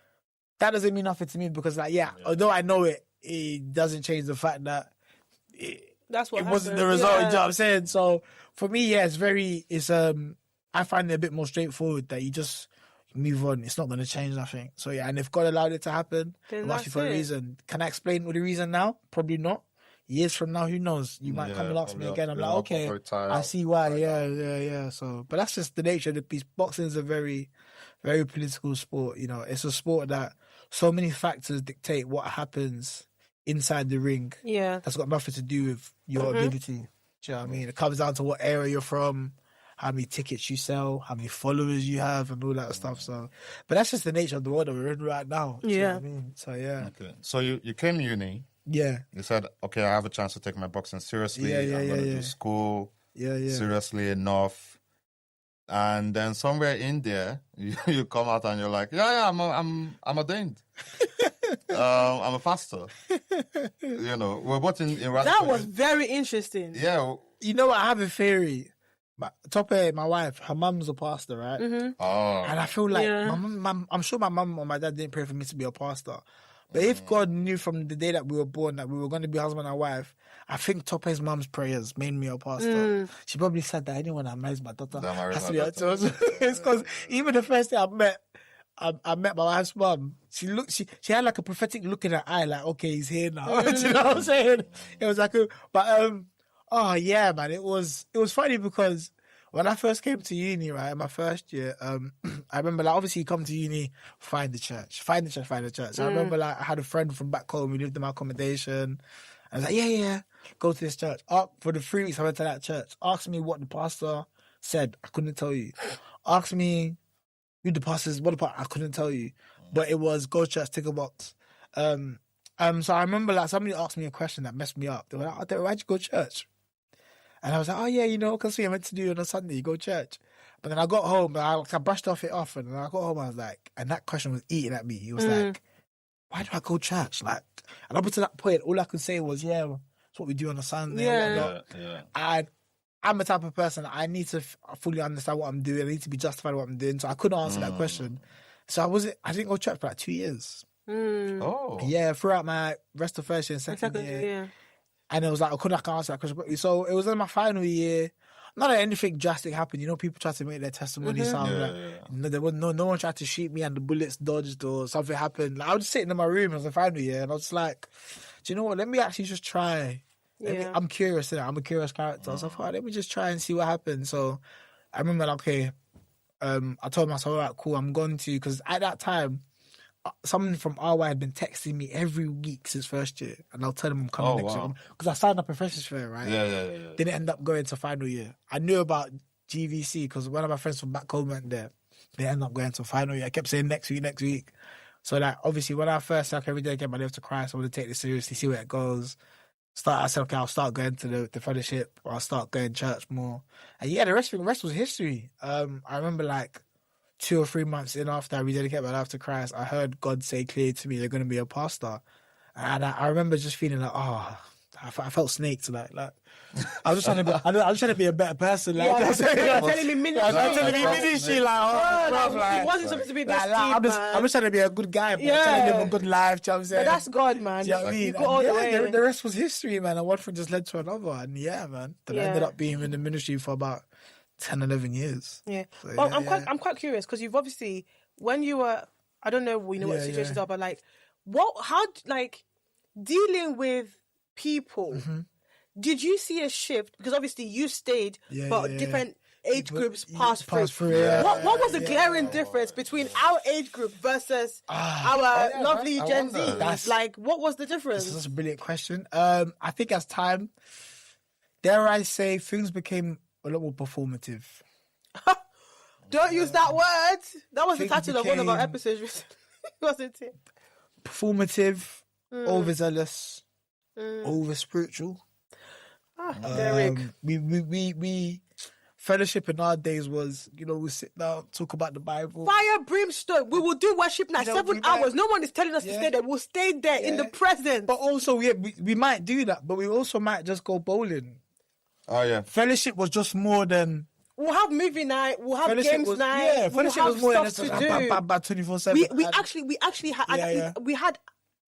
that doesn't mean nothing to me because although I know it, it doesn't change the fact that that's what it wasn't the result. You know what I'm saying? So for me, I find it a bit more straightforward that you just move on. It's not going to change nothing. So and if God allowed it to happen, it must be for a reason. Can I explain the reason now? Probably not. Years from now, who knows? You might come and ask me again. I'm like, okay, I see why. Yeah. So, but that's just the nature of the beast. Boxing is a very, very political sport. It's a sport that so many factors dictate what happens inside the ring. Yeah, that's got nothing to do with your ability. Do you know what I mean? It comes down to what area you're from, how many tickets you sell, how many followers you have, and all that stuff. So, but that's just the nature of the world that we're in right now. Do you know what I mean? So Okay. So you came uni. Yeah. You said, okay, I have a chance to take my boxing seriously. I'm going to do school seriously enough. And then somewhere in there, you come out and you're like, I'm ordained. I'm a pastor. We're both in that was very interesting. Yeah. You know what? I have a theory. Tope, my wife, her mum's a pastor, right? Mm-hmm. Oh. And I feel like I'm sure my mum or my dad didn't pray for me to be a pastor. But if God knew from the day that we were born that we were going to be husband and wife, I think Tope's mum's prayers made me a pastor. She probably said that anyone that marries my daughter has to be a pastor. It's because even the first day I met my wife's mum, she had like a prophetic look in her eye, like, okay, he's here now. Do you know what I'm saying? It was like, oh yeah, man, it was funny because when I first came to uni, right, in my first year, I remember, like, obviously you come to uni, find the church. I remember, like, I had a friend from back home who lived in my accommodation. I was like, yeah, go to this church. For the 3 weeks I went to that church, asked me what the pastor said, I couldn't tell you. Ask me who the pastors, what the pastor, I couldn't tell you. But it was go church, tick a box. So I remember like somebody asked me a question that messed me up. They were like, oh, why'd you go to church? And I was like, oh yeah, because we meant to do on a Sunday, you go to church. But then I got home and I brushed it off, and then I got home and I was like, and that question was eating at me. He was like, why do I go to church? Like, and up to that point, all I could say was, yeah, it's what we do on a Sunday. Yeah. And I'm the type of person that I need to fully understand what I'm doing. I need to be justified in what I'm doing. So I couldn't answer that question. So I didn't go to church for like 2 years. Oh. Yeah, throughout my rest of first year and second year. Yeah. And it was like, I couldn't answer that question. So it was in my final year. Not that anything drastic happened. People try to make their testimony sound there was no one tried to shoot me and the bullets dodged or something happened. Like, I was just sitting in my room as a final year and I was like, do you know what? Let me actually just try. I'm curious. I'm a curious character. So I thought, let me just try and see what happens. So I remember, I told myself, all right, cool, I'm going to, because at that time, someone from RY had been texting me every week since first year, and I'll tell them I'm coming next year. Because I signed up a freshers fair, right? Yeah. Didn't end up going to final year. I knew about GVC because one of my friends from back home went there. They ended up going to final year. I kept saying next week. So obviously when I first every day get my life to Christ, I want to take this seriously, see where it goes. I said, okay, I'll start going to the fellowship, or I'll start going to church more. And the rest was history. I remember 2 or 3 months in after I rededicated my life to Christ, I heard God say clearly to me, they're going to be a pastor. And I remember just feeling I felt snaked. I was just trying to be a better person. Telling me ministry. It wasn't supposed to be this I'm just trying to be a good guy, but trying to live a good life. Do you know what I'm saying? But that's God, man. Do you know what I mean? The rest was history, man. And one thing just led to another. And man. Then I ended up being in the ministry for about 10, 11 years. Yeah. So, I'm quite curious because you've obviously, when you were, I don't know, what situations are, but how dealing with people, did you see a shift? Because obviously you stayed, but different age groups passed through. What was the glaring difference between our age group versus our lovely Gen Z? What was the difference? This is a brilliant question. I think as time, dare I say, things became a lot more performative. Don't use that word. That was the title of one of our episodes recently, wasn't it? Performative, overzealous, over spiritual. Derrick. We fellowship in our days was, we sit down, talk about the Bible. Fire, brimstone. We will do worship now 7 hours. No one is telling us to stay there. We'll stay there in the presence. But also, we might do that, but we also might just go bowling. Oh yeah. Fellowship was just more than. We'll have movie night. We'll have games night. Yeah, fellowship was more than just 24/7. We actually had. We had.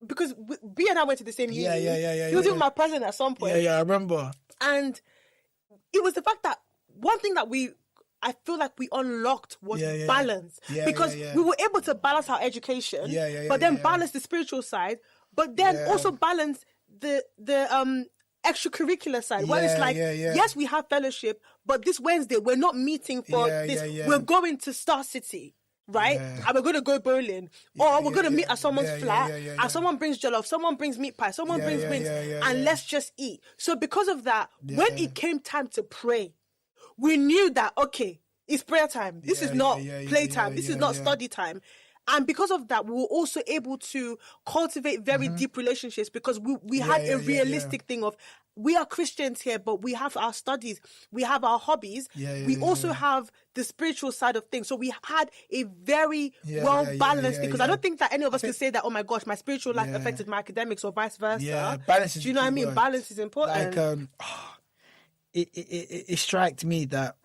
Because B and I went to the same uni. He was even my president at some point. Yeah, I remember. And it was the fact that one thing that I feel like we unlocked was balance. Because we were able to balance our education, but then balance the spiritual side, but then also balance the extracurricular side, where it's yes, we have fellowship, but this Wednesday we're not meeting for this. We're going to Star City. Right? And we're going to go bowling. Or we're going to meet at someone's flat. And someone brings jollof, someone brings meat pie, someone brings wings. And let's just eat. So because of that, when it came time to pray, we knew that, okay, it's prayer time. This is not playtime. This is not study time. And because of that, we were also able to cultivate very deep relationships because we had a realistic thing of, we are Christians here, but we have our studies, we have our hobbies, we also have the spiritual side of things. So we had a very well-balanced thing, because I don't think that any of us can say that, oh my gosh, my spiritual life affected my academics or vice versa. Yeah, balance is, do you know what I mean? Balance is important. It struck me that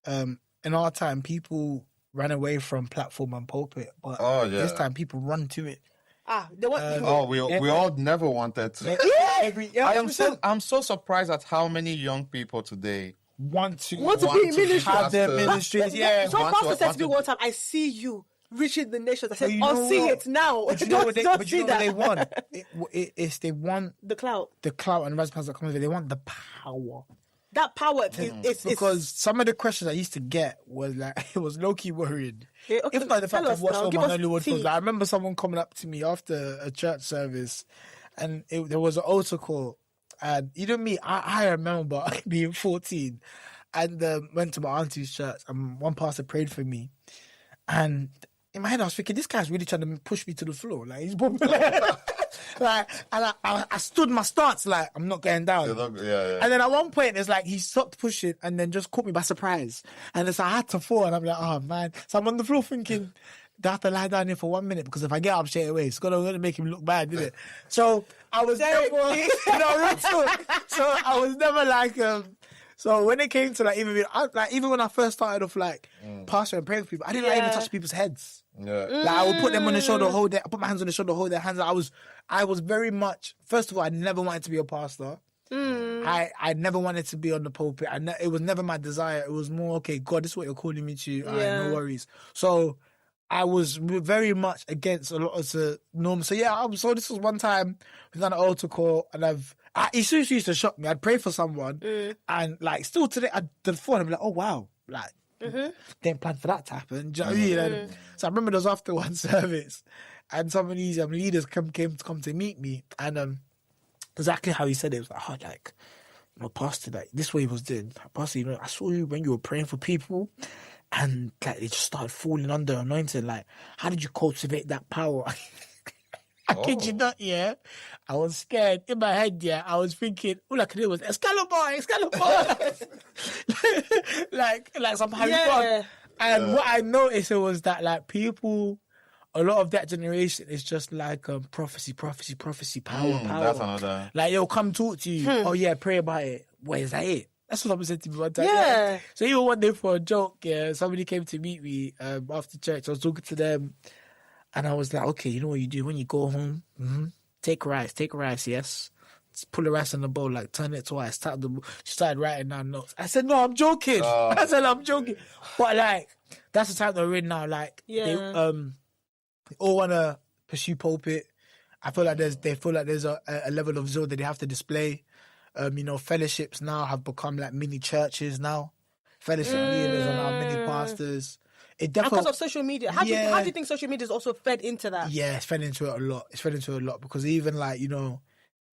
in our time, people ran away from platform and pulpit, but this time people run to it. We all never wanted to. I'm so surprised at how many young people today want to be in ministry, have their ministries. Some pastor said to me one time, "I see you reaching the nations." I said, "I'll see it now." But you know what they want? They want the clout, and the response that comes with it. They want the power. That power is because some of the questions I used to get was it was low key worrying. If not the fact I've watched all my Hollywood films. I remember someone coming up to me after a church service, and there was an altar call, and me, I remember being 14, and went to my auntie's church, and one pastor prayed for me, and in my head I was thinking, this guy's really trying to push me to the floor, like he's like, and I stood my stance, like I'm not going down. And then at one point it's like he stopped pushing and then just caught me by surprise, and it's I had to fall, and I'm like, oh man, so I'm on the floor thinking, do I have to lie down here for 1 minute, because if I get up straight away, it's gonna make him look bad, isn't it? So I was never, so I was never like, so when it came to like even when I first started off like pastoring and praying for people, I didn't like even touch people's heads. Yeah. Like I would put them on the shoulder, I put my hands on the shoulder, hold their hands. I was very much, first of all, I never wanted to be a pastor. I never wanted to be on the pulpit. It was never my desire. It was more, okay, God, this is what you're calling me to. All right, no worries. So I was very much against a lot of the norms. So yeah, so this was one time we done an altar call, and it seriously used to shock me. I'd pray for someone, and like still today, I'd be like, oh wow, like didn't plan for that to happen. Do you know what I mean? So I remember there was after one service, and some of these leaders came to meet me, and exactly how he said it, was like, oh, like, you know, pastor, like this way he was doing. Pastor, you know, I saw you when you were praying for people, and like they just started falling under anointing. Like, how did you cultivate that power? I kid you not, yeah. I was scared. In my head, yeah, I was thinking, all I could do was Excalibur. like some Harry Potter. And what I noticed was that like people, a lot of that generation is just like prophecy, power. That's another. Like, they'll come talk to you. Oh yeah, pray about it. Where is that it? That's what someone said to me one time. Yeah. So even one day for a joke, yeah, somebody came to meet me after church. I was talking to them, and I was like, okay, you know what you do when you go home? Take rice, yes. Just pull the rice in the bowl, like turn it twice. She started writing down notes. I said, no, I'm joking. I'm joking. But like, that's the time that we're in now. Like, they all want to pursue pulpit. I feel like they feel like there's a level of zeal that they have to display. You know, fellowships now have become like mini churches now. Fellowship leaders are now mini pastors. It definitely, because of social media. How do you think social media is also fed into that? Yeah, it's fed into it a lot. Because even like, you know,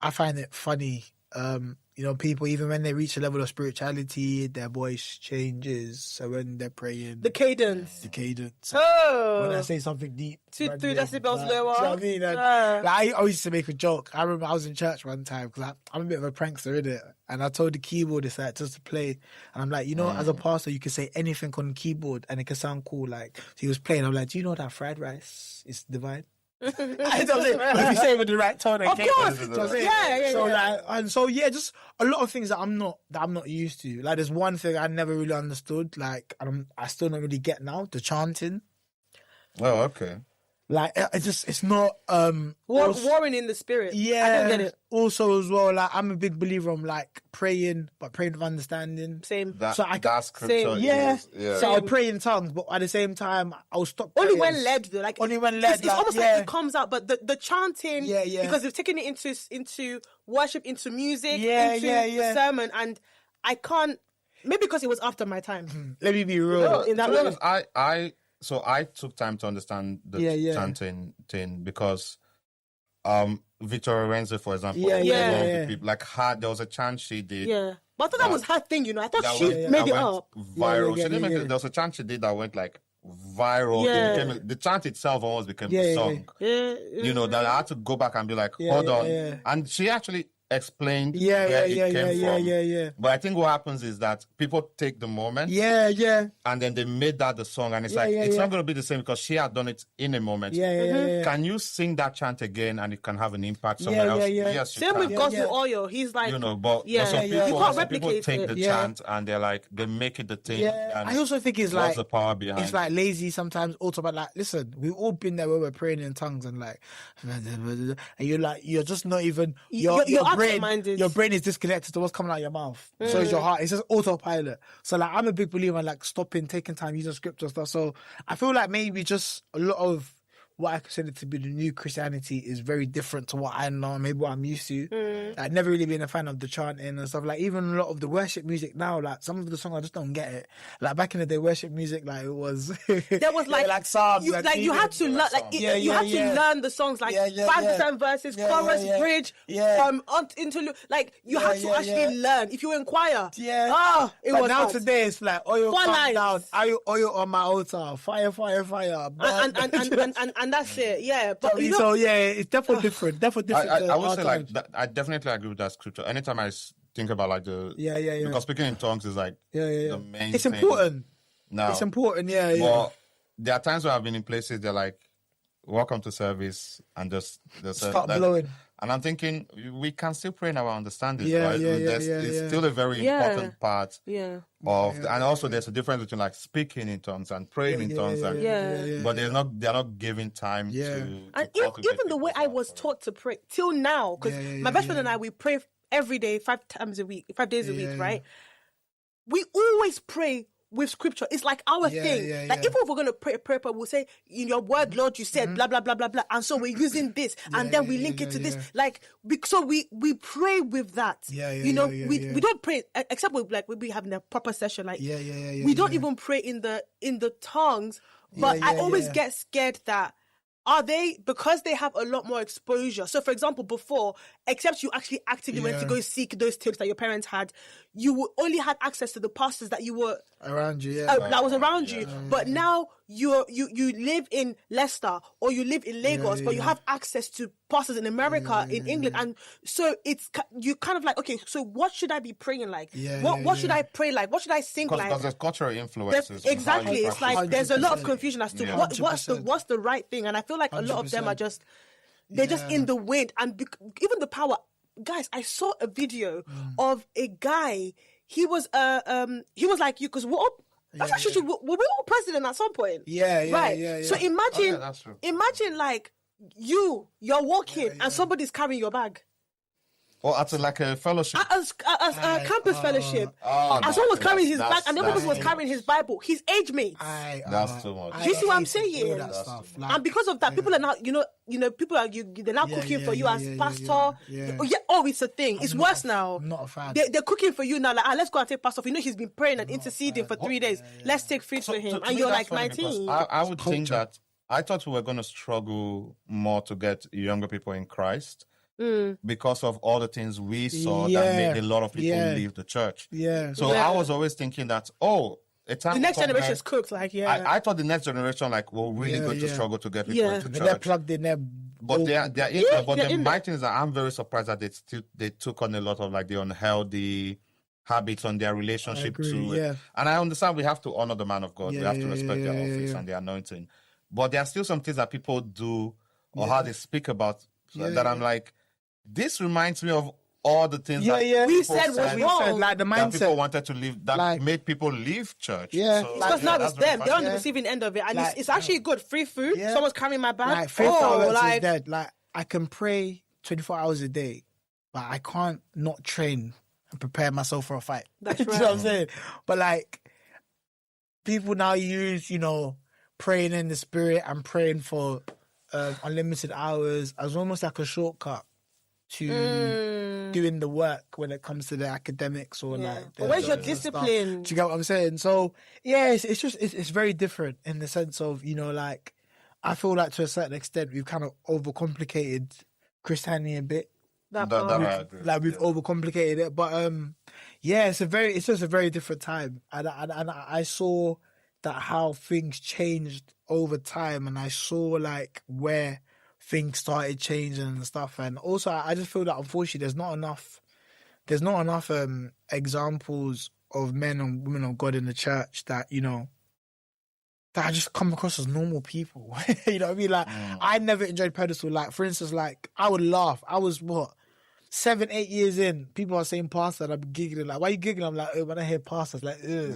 I find it funny. You know, people, even when they reach a level of spirituality, their voice changes. So when they're praying, the cadence. Oh, when I say something deep, 2 decibels lower. Do you know what I mean? And, like, I used to make a joke. I remember I was in church one time because I'm a bit of a prankster, innit? And I told the keyboardist that just to play. And I'm like, you know, as a pastor, you can say anything on the keyboard and it can sound cool. Like, so he was playing. I'm like, do you know that fried rice is divine? I don't know, but if you say it with the right tone, of course, just a lot of things that I'm not used to. Like, there's one thing I never really understood. Like, I still don't really get now, the chanting. Oh, okay. Like, it's not warring in the spirit. Yeah, I don't get it. Also, as well, like, I'm a big believer on like praying, but praying with understanding. Same. That scripture. Yeah. Yeah. So I'll pray in tongues, but at the same time, I'll stop. Only when led, though. Like, only when led. It's almost like it comes out, but the chanting, because they've taken it into worship, into music, into sermon, and I can't. Maybe because it was after my time. Let me be real. In that moment, So I took time to understand the chanting thing because Victoria Renzi, for example, people, like there was a chant she did. Yeah. But I thought that was her thing, you know. I thought she made it up. Viral. There was a chant she did that went like viral. Yeah. The chant itself almost became the song. Yeah. You know, that I had to go back and be like, hold on. And she actually explained where it came from. But I think what happens is that people take the moment, and then they made that the song, and it's it's not going to be the same because she had done it in a moment. Can you sing that chant again, and it can have an impact somewhere else? Yes, same with Gospel Oil. He's like, you know, but some people take the chant and they're like, they make it the thing. And I also think it's like, what's the power behind? It's like lazy sometimes. Also, but like, listen, we've all been there where we're praying in tongues and like, and you're just not even your brain is disconnected to what's coming out of your mouth. So is your heart. It's just autopilot. So like, I'm a big believer in like stopping, taking time, using scripture stuff. So I feel like maybe just a lot of what I consider to be the new Christianity is very different to what I know, maybe what I'm used to. I've never really been a fan of the chanting and stuff. Like, even a lot of the worship music now, like, some of the songs I just don't get it. Like, back in the day, worship music, like, it was... There was, like psalms. You had to learn, like, you had to learn the songs, like, 5 different verses, chorus, bridge, interlude. Like, you had to actually learn. If you were in choir, it was now hard. Today, it's like, oil come down, oil on my altar, fire. And that's it, yeah. But you know, so it's definitely different. I would say like that, I definitely agree with that scripture. Anytime I think about like the because speaking in tongues is like the main. It's thing. important. Now it's important. But there are times where I've been in places they're like, "Welcome to service," and just start blowing. And I'm thinking we can still pray in our understanding, right? It's still a very important part. Yeah. And also there's a difference between like speaking in tongues and praying in tongues, but they're not giving time to. And even the way I was taught to pray till now, because my best friend and I, we pray every day, 5 days a week, right? We always pray with scripture. It's like our thing. Like, if we were going to pray a prayer, we'll say, in your word, Lord, you said blah, blah, blah, blah, blah. And so we're using this. And then we link it to this. Like, so we pray with that. We don't pray, except we having a proper session. Like, we don't even pray in the tongues. But I always get scared that, are they, because they have a lot more exposure. So, for example, before, except you actually actively went to go seek those tips that your parents had, you only had access to the pastors that you were around you, that was around you. But now you live in Leicester or you live in Lagos, but you have access to pastors in America, in England, and so it's you kind of like, okay, so what should I be praying like? What should I pray like? What should I sing like? Because there's cultural influences. Exactly, it's like 100%. there's a lot of confusion as to what's the right thing, and I feel like a lot of them are just just in the wind, and even the power. Guys, I saw a video of a guy. He was like you, because we're all president at some point. So imagine like you're walking and somebody's carrying your bag. Or at like a fellowship. As a campus fellowship. And someone was carrying his bag, and the other person was carrying his Bible. His age mates. That's too much. Do you see what I'm saying? And because of that, people are now, people are they're now cooking for you as pastor. It's a thing. It's worse now. I'm not a fan. They're cooking for you now. Like, let's go and take pastor off. He's been praying and interceding for 3 days. Let's take food for him. And you're like 19. I would think that I thought we were going to struggle more to get younger people in Christ. Because of all the things we saw that made a lot of people leave the church. So I was always thinking that, the next generation is cooked. Like, I thought the next generation will really going to struggle to get people into church. They're plugged in there. But they're in there. But my thing is that I'm very surprised that they took on a lot of like the unhealthy habits on their relationship too. And I understand we have to honor the man of God. We have to respect their office and their anointing. But there are still some things that people do or how they speak about that I'm like, this reminds me of all the things that we said was wrong. Like the mindset that people wanted to leave, that made people leave church. Because now it's them. They're on the receiving end of it. And it's actually good. Free food. Someone's carrying my bag. Like, faith is dead. Like, I can pray 24 hours a day, but I can't not train and prepare myself for a fight. That's right. You know what I'm saying? But like, people now use, praying in the spirit and praying for unlimited hours as almost like a shortcut to doing the work when it comes to the academics or but where's your discipline? Stuff. Do you get what I'm saying? So it's very different in the sense of, like, I feel like to a certain extent we've kind of overcomplicated Christianity a bit. That I agree. Like, we've overcomplicated it, but it's just a very different time, and I saw that how things changed over time, and I saw like where things started changing and stuff. And also I just feel that unfortunately there's not enough examples of men and women of God in the church that that I just come across as normal people. You know what I mean? Like, I never enjoyed pedestal. Like, for instance, like, I would laugh. I was 7-8 years in, people are saying pastor, and I'm giggling. Like, why are you giggling? I'm like, when I hear pastors, like, ugh.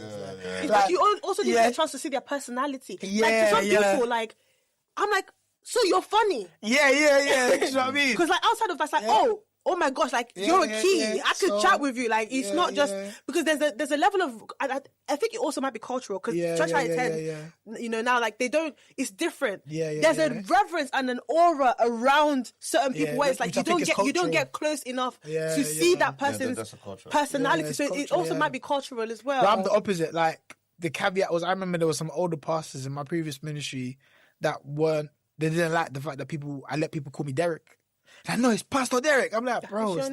It's like you also need a chance to see their personality. Like, to some people, like, I'm like, so you're funny. Yeah. You know what I mean? Because like outside of that, it's like, oh my gosh, like you're a key. I could chat with you. Like it's not just because there's a level of I think it also might be cultural because church I attend, you know, now like they don't. It's different. There's a reverence and an aura around certain people where it's like you don't get close enough to see that person's personality. So it also might be cultural as well. But I'm the opposite. Like the caveat was, I remember there were some older pastors in my previous ministry that they didn't like the fact that I let people call me Derrick. Like, no, it's Pastor Derrick. I'm like, bro, it's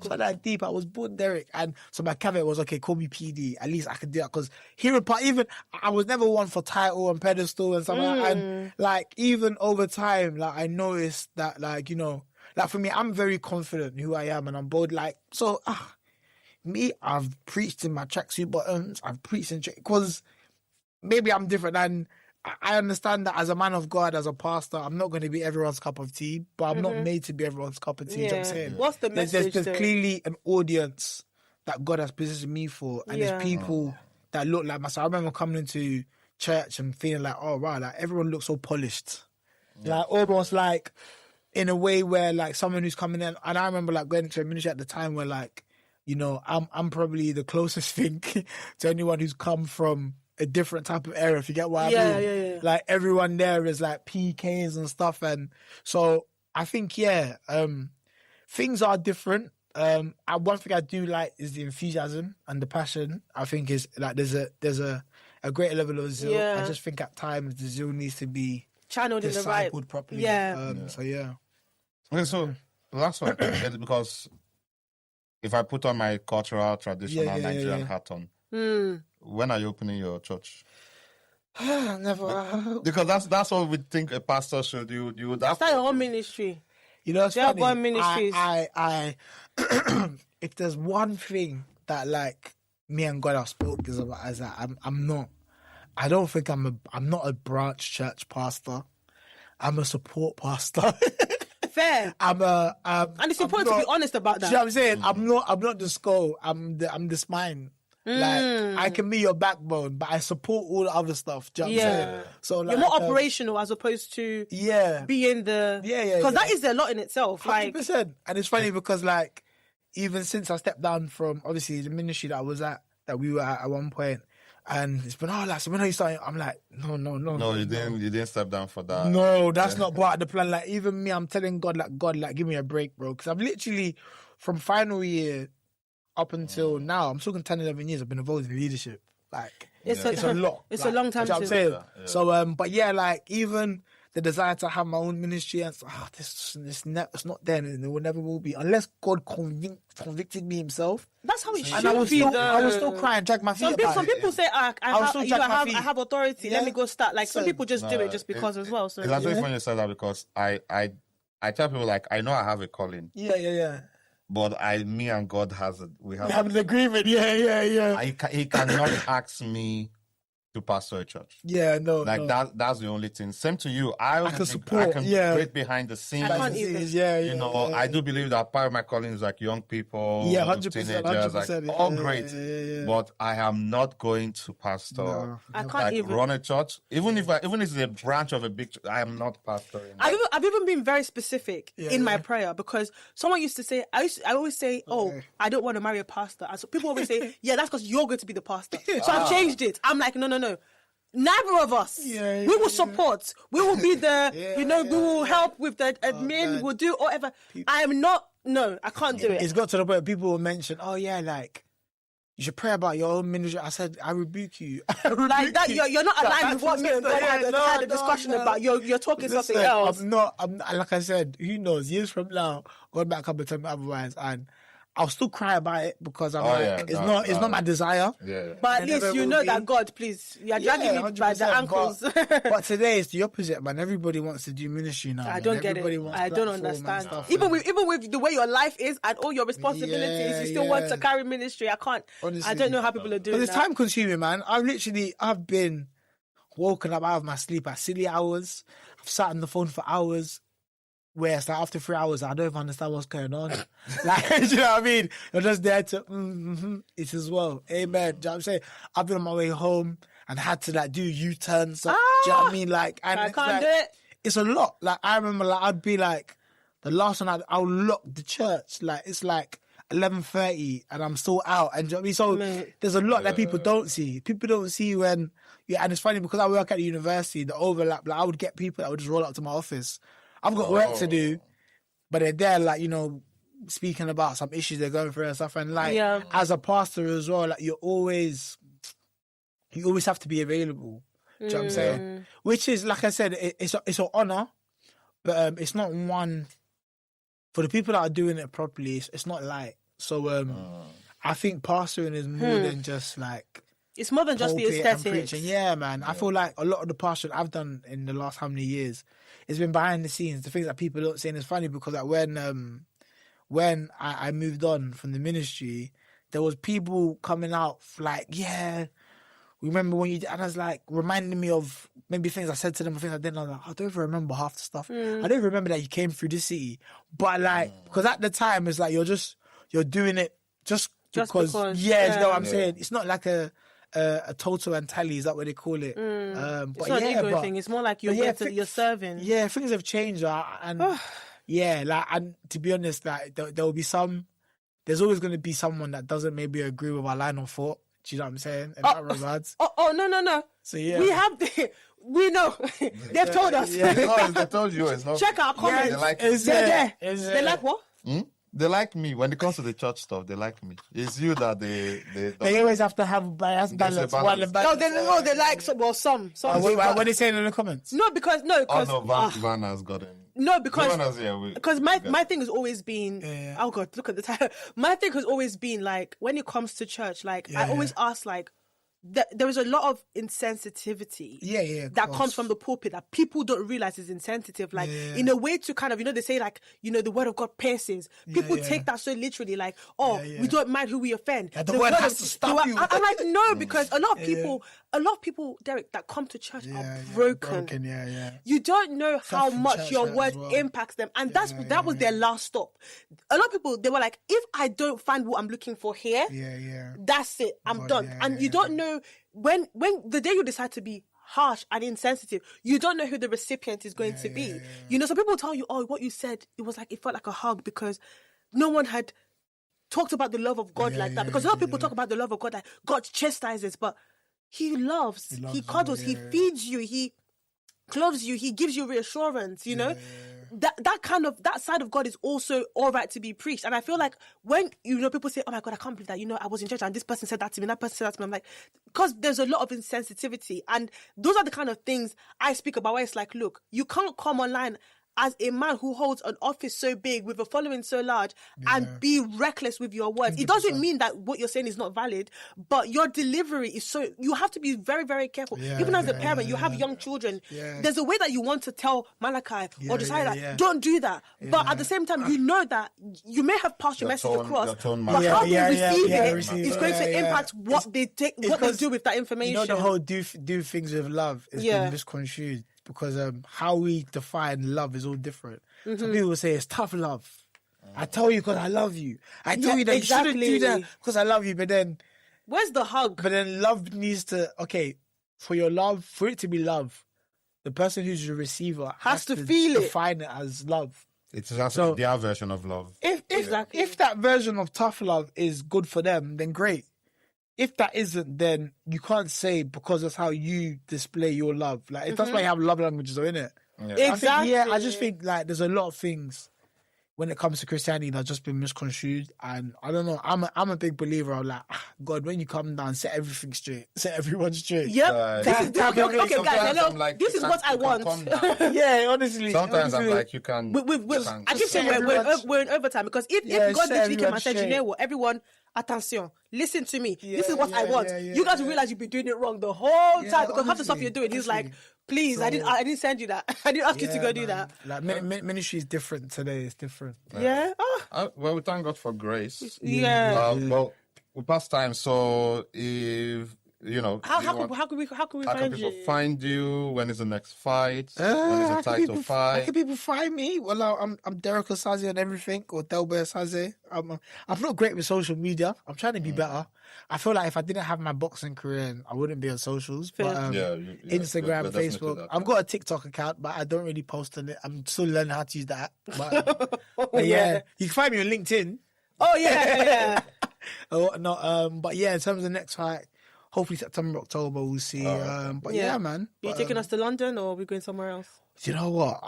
not that deep. I was born Derrick. And so my caveat was, okay, call me PD. At least I could do that. Because even I was never one for title and pedestal and stuff like that. And like, even over time, like, I noticed that, like, you know, like for me, I'm very confident in who I am and I'm bold. Like, so, me, I've preached in my tracksuit buttons. I've preached in, because maybe I'm different. And I understand that as a man of God, as a pastor, I'm not going to be everyone's cup of tea, but I'm not made to be everyone's cup of tea. You know what I'm saying? What's the message? There's clearly an audience that God has positioned me for, and there's people that look like myself. I remember coming into church and feeling like, oh wow, like everyone looks so polished, like almost like in a way where like someone who's coming in. And I remember like going into a ministry at the time where like, you know, I'm probably the closest thing to anyone who's come from a different type of era, if you get what I mean. Like everyone there is like PKs and stuff, and so I think things are different. One thing I do like is the enthusiasm and the passion. I think is like there's a great level of zeal. I just think at times the zeal needs to be channeled in the right properly. Okay, so the last one is because if I put on my cultural traditional Nigerian hat on. When are you opening your church? Never. Because that's what we think a pastor should do. You would have start your own ministry. You know, it's funny. Your own ministries. I if there's one thing that like me and God have spoke is about, is that I'm not. I don't think I'm not a branch church pastor. I'm a support pastor. Fair. And it's important to be honest about that. You know what I'm saying? I'm not the skull. I'm the spine. Like I can be your backbone, but I support all the other stuff. Do you know what I'm saying? So like, you're more operational as opposed to being the because that is a lot in itself. 100%. And it's funny because like even since I stepped down from obviously the ministry that I was at, that we were at one point, and it's been like, so when are you starting? I'm like, no. No, you didn't step down for that. No, that's not part of the plan. Like even me, I'm telling God, like give me a break, bro, because I've literally from final year up until now, I'm talking 10, 11 years, I've been involved in leadership. Like, it's a lot. It's like, a long time. You know what I'm saying? So, but yeah, like, even the desire to have my own ministry, and it's not there, and it will never will be, unless God convicted me himself. That's how it should be. I was still crying, drag my feet. Some people say, I have authority, let me go start. Like, some people just do it just because as well. So it's actually funny you said that because I tell people, like, I know I have a calling. Yeah. But me and God we have an agreement. Yeah. He cannot ask me to pastor a church. Yeah, no. Like that's the only thing. Same to you. I can support. I can break behind the scenes. I can't even. You know, I do believe that part of my calling is like young people, 100%, teenagers, 100%, like all great. Yeah. But I am not going to pastor. No, I can't like, even run a church. Even if it's a branch of a big church, I am not pastoring. I've even been very specific in my prayer because someone used to say, I always say, I don't want to marry a pastor. And so people always say, that's because you're going to be the pastor. So I've changed it. I'm like, no. Neither of us. We will support. We will be the, we will help with the admin. We'll do whatever. I am not. No, I can't do it. It's got to the point people will mention, like, you should pray about your own ministry. I said, I rebuke you. Like that, you're not aligned with what me and God had a discussion about. You're talking something else. I'm not. Like I said, who knows? Years from now, God might come and tell me otherwise, and I'll still cry about it because I'm it's not my desire. Yeah. But at least you know that God, please, you're dragging me by the ankles. But today it's the opposite, man. Everybody wants to do ministry now. I don't get it. I don't understand. Even with the way your life is and all your responsibilities, you still want to carry ministry. I can't. Honestly, I don't know how people are doing it. But it's time consuming, man. I've been woken up out of my sleep at silly hours. I've sat on the phone for hours. Where it's like after 3 hours, I don't even understand what's going on. Like, do you know what I mean? You're just there to, it as well. Amen. Do you know what I'm saying? I've been on my way home and had to like do U-turns. So, do you know what I mean? Like, and I can't do it. It's a lot. Like, I remember like, I'd be like the last one I'll lock the church. Like it's like 11:30 and I'm still out. And do you know what I mean? So there's a lot that people don't see. People don't see when, and it's funny because I work at the university, the overlap, like I would get people that would just roll up to my office. I've got work to do, but they're there, like, you know, speaking about some issues they're going through and stuff. And like, as a pastor as well, like you always have to be available. Do you know what I'm saying? Which is, like I said, it's an honour, but it's not one, for the people that are doing it properly, it's not light. So I think pastoring is more than just like... It's more than just the aesthetics. Yeah, man. I feel like a lot of the pastoring I've done in the last how many years, it's been behind the scenes, the things that people don't say. And it's funny because like when I moved on from the ministry, there was people coming out like, yeah, remember when you did, and I was like reminding me of maybe things I said to them, things I didn't. I was like, I don't even remember half the stuff. I don't even remember that you came through the city. But like, because at the time it's like you're doing it just because. Yeah, you know what I'm saying? It's not like a total and tally, is that what they call it? But it's not an ego thing. It's more like you're serving. Yeah, things have changed, and like, and to be honest, like there will be there's always going to be someone that doesn't maybe agree with our line of thought. Do you know what I'm saying? In that regards. No. So yeah, we know. They've told us. Yeah, they told you it's not. Check our comments. Yeah, they like what? They like me. When it comes to the church stuff, they like me. It's you that they always have to have bias balance. They like some. What are they saying in the comments? No, because Van has gotten. No, because my thing has always been. Oh God, look at the time. My thing has always been like when it comes to church, like I always ask like. There is a lot of insensitivity that comes from the pulpit that people don't realize is insensitive. Like in a way to kind of, they say like, the word of God pierces. People take that so literally, like, we don't mind who we offend. Yeah, the word has to stop you. I'm like, no, because a lot of people, Derrick, that come to church are broken. You don't know how much your words impacts them. And that was their last stop. A lot of people, they were like, if I don't find what I'm looking for here, that's it. I'm done. And you don't know when the day you decide to be harsh and insensitive, you don't know who the recipient is going to be. Some people tell you, what you said, it felt like a hug because no one had talked about the love of God like that. Because a lot of people talk about the love of God like God chastises, but He loves, He cuddles, He feeds you, He clothes you, He gives you reassurance, that side of God is also all right to be preached. And I feel like when, people say, oh my God, I can't believe that, I was in church and this person said that to me, that person said that to me. I'm like, because there's a lot of insensitivity. And those are the kind of things I speak about where it's like, look, you can't come online as a man who holds an office so big with a following so large and be reckless with your words. 100%. It doesn't mean that what you're saying is not valid, but your delivery is so... You have to be very, very careful. Even as a parent, you have young children. There's a way that you want to tell Malachi or Josiah, don't do that. But at the same time, you know that you may have passed your message across, but how they receive it is going to impact what they do with that information. The whole do things with love is being misconstrued. Because how we define love is all different. Some people say it's tough love. I tell you because I love you. I tell you that you shouldn't do that because I love you. But then... Where's the hug? But then love needs to... Okay, for it to be love, the person who's the receiver has to feel define it as love. It's just their version of love. If that version of tough love is good for them, then great. If that isn't, then you can't say because that's how you display your love. Like that's why you have love languages, in it. Exactly. I just think like there's a lot of things when it comes to Christianity that's just been misconstrued, and I don't know. I'm a big believer of like God. When you come down, set everything straight, set everyone straight. Yep. Okay, guys. Hello. Like, this is what I want. Yeah, honestly. Sometimes I'm like, you can. I keep saying we're in overtime because if God this weekend and said, everyone. Attention, listen to me. This is what I want. You guys realize you've been doing it wrong the whole time because half the stuff you're doing, he's like, please, I didn't send you that. I didn't ask you to go do that. Like ministry is different today. It's different. Yeah. Well, we thank God for grace. Yeah. Well, we passed time, so if you know, How you can want- how can we how can find people you? find you? When is the next fight? When is How the can title people- How fight? can people find me? Well, I'm Derrick Osaze on everything, or Delbert Osaze. I'm not great with social media. I'm trying to be better. I feel like if I didn't have my boxing career, I wouldn't be on socials. But Instagram, we're definitely Facebook. that. I've got a TikTok account, but I don't really post on it. I'm still learning how to use that. But yeah, you can find me on LinkedIn. Oh yeah. Or whatnot. But yeah, in terms of the next fight, hopefully September, October, we'll see. But yeah, man. Are you taking us to London or are we going somewhere else? You know what?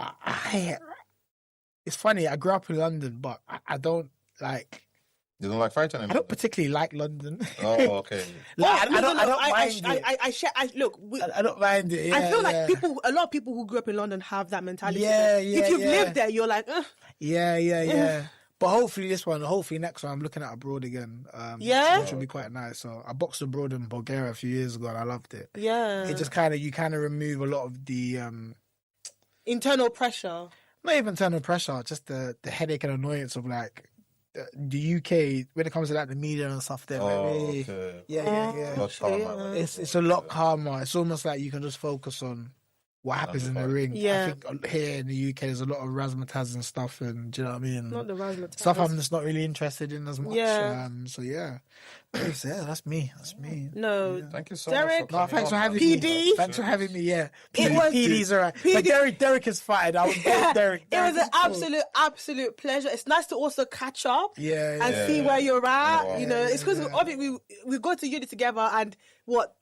It's funny. I grew up in London, but I don't like. You don't like fighting anymore? I don't particularly like London. Oh, okay. Like, I don't mind it. Look, I don't mind it. I feel like yeah. a lot of people who grew up in London have that mentality. Yeah, If you've yeah. lived there, you're like, ugh. Yeah. But hopefully next one, I'm looking at abroad again. Yeah? Which will be quite nice. So I boxed abroad in Bulgaria a few years ago and I loved it. Yeah. It just you kind of remove a lot of the, Internal pressure. not even internal pressure, just the headache and annoyance of like, the UK, when it comes to like the media and stuff there. Oh, like, okay. Yeah. Not calmer. It's a lot calmer. It's almost like you can just focus on what happens in the ring. Yeah. I think here in the UK there's a lot of razzmatazz and stuff, and do you know what I mean? Not the razzmatazz. Stuff I'm just not really interested in as much. Yeah. So yeah. That's me. No. Thank you so Derrick, much. No, thanks for having PD. me. Thanks for having me. Yeah, It was- PD's alright. But Derrick is fine. I was Derrick. It was an Derrick is cool. absolute pleasure. It's nice to also catch up Yeah. and see where you're at. Yeah. You know, it's because obviously we go to uni together and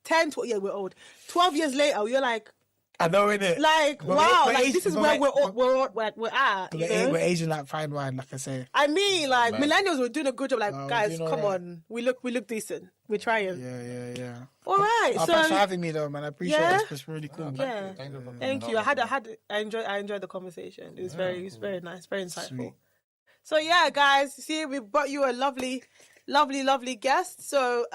10, 12, yeah, we're old. 12 years later, you're like, I know, innit? like, But wow, we're like Asian- this is but where we're- we're at. You know? We're Asian like fine wine, like I say. I mean, like Man. millennials were doing a good job. Like, No, guys, you know come that. on, we look decent. We're trying. Yeah. All right, Oh, so thanks for having me though, man. I appreciate Yeah? it. It's really cool. yeah, Thank you for thank coming you. on. I enjoyed the conversation. It was very nice, very insightful. Sweet. So yeah, guys, see, we brought you a lovely guest. So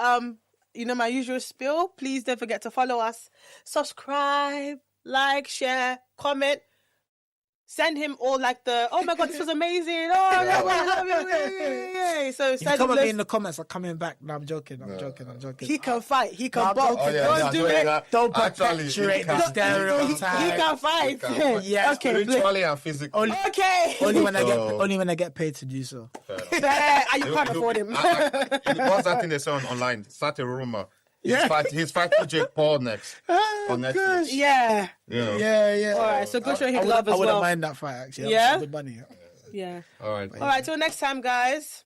you know my usual spiel. Please don't forget to follow us, subscribe, like, share, comment. Send him all like oh my God, this was amazing. Oh, I love it. So You send come him at me in the comments. I'm coming back. No, I'm joking. He can fight. He can No, box. oh, yeah, Don't do it. Don't Actually, perpetuate you the can. stereotype. He can fight. Yes, Okay. Spiritually and physically. Okay. Only when I get paid to do so. And you can't afford him. What's that thing they say online? Start a rumor. He's fighting Jake Paul next. On Netflix. Yeah. Yeah. All right. So go show him I love as wouldn't well. mind that fight actually. Yeah? That's good money. Yeah. All right. All right. Till next time, guys.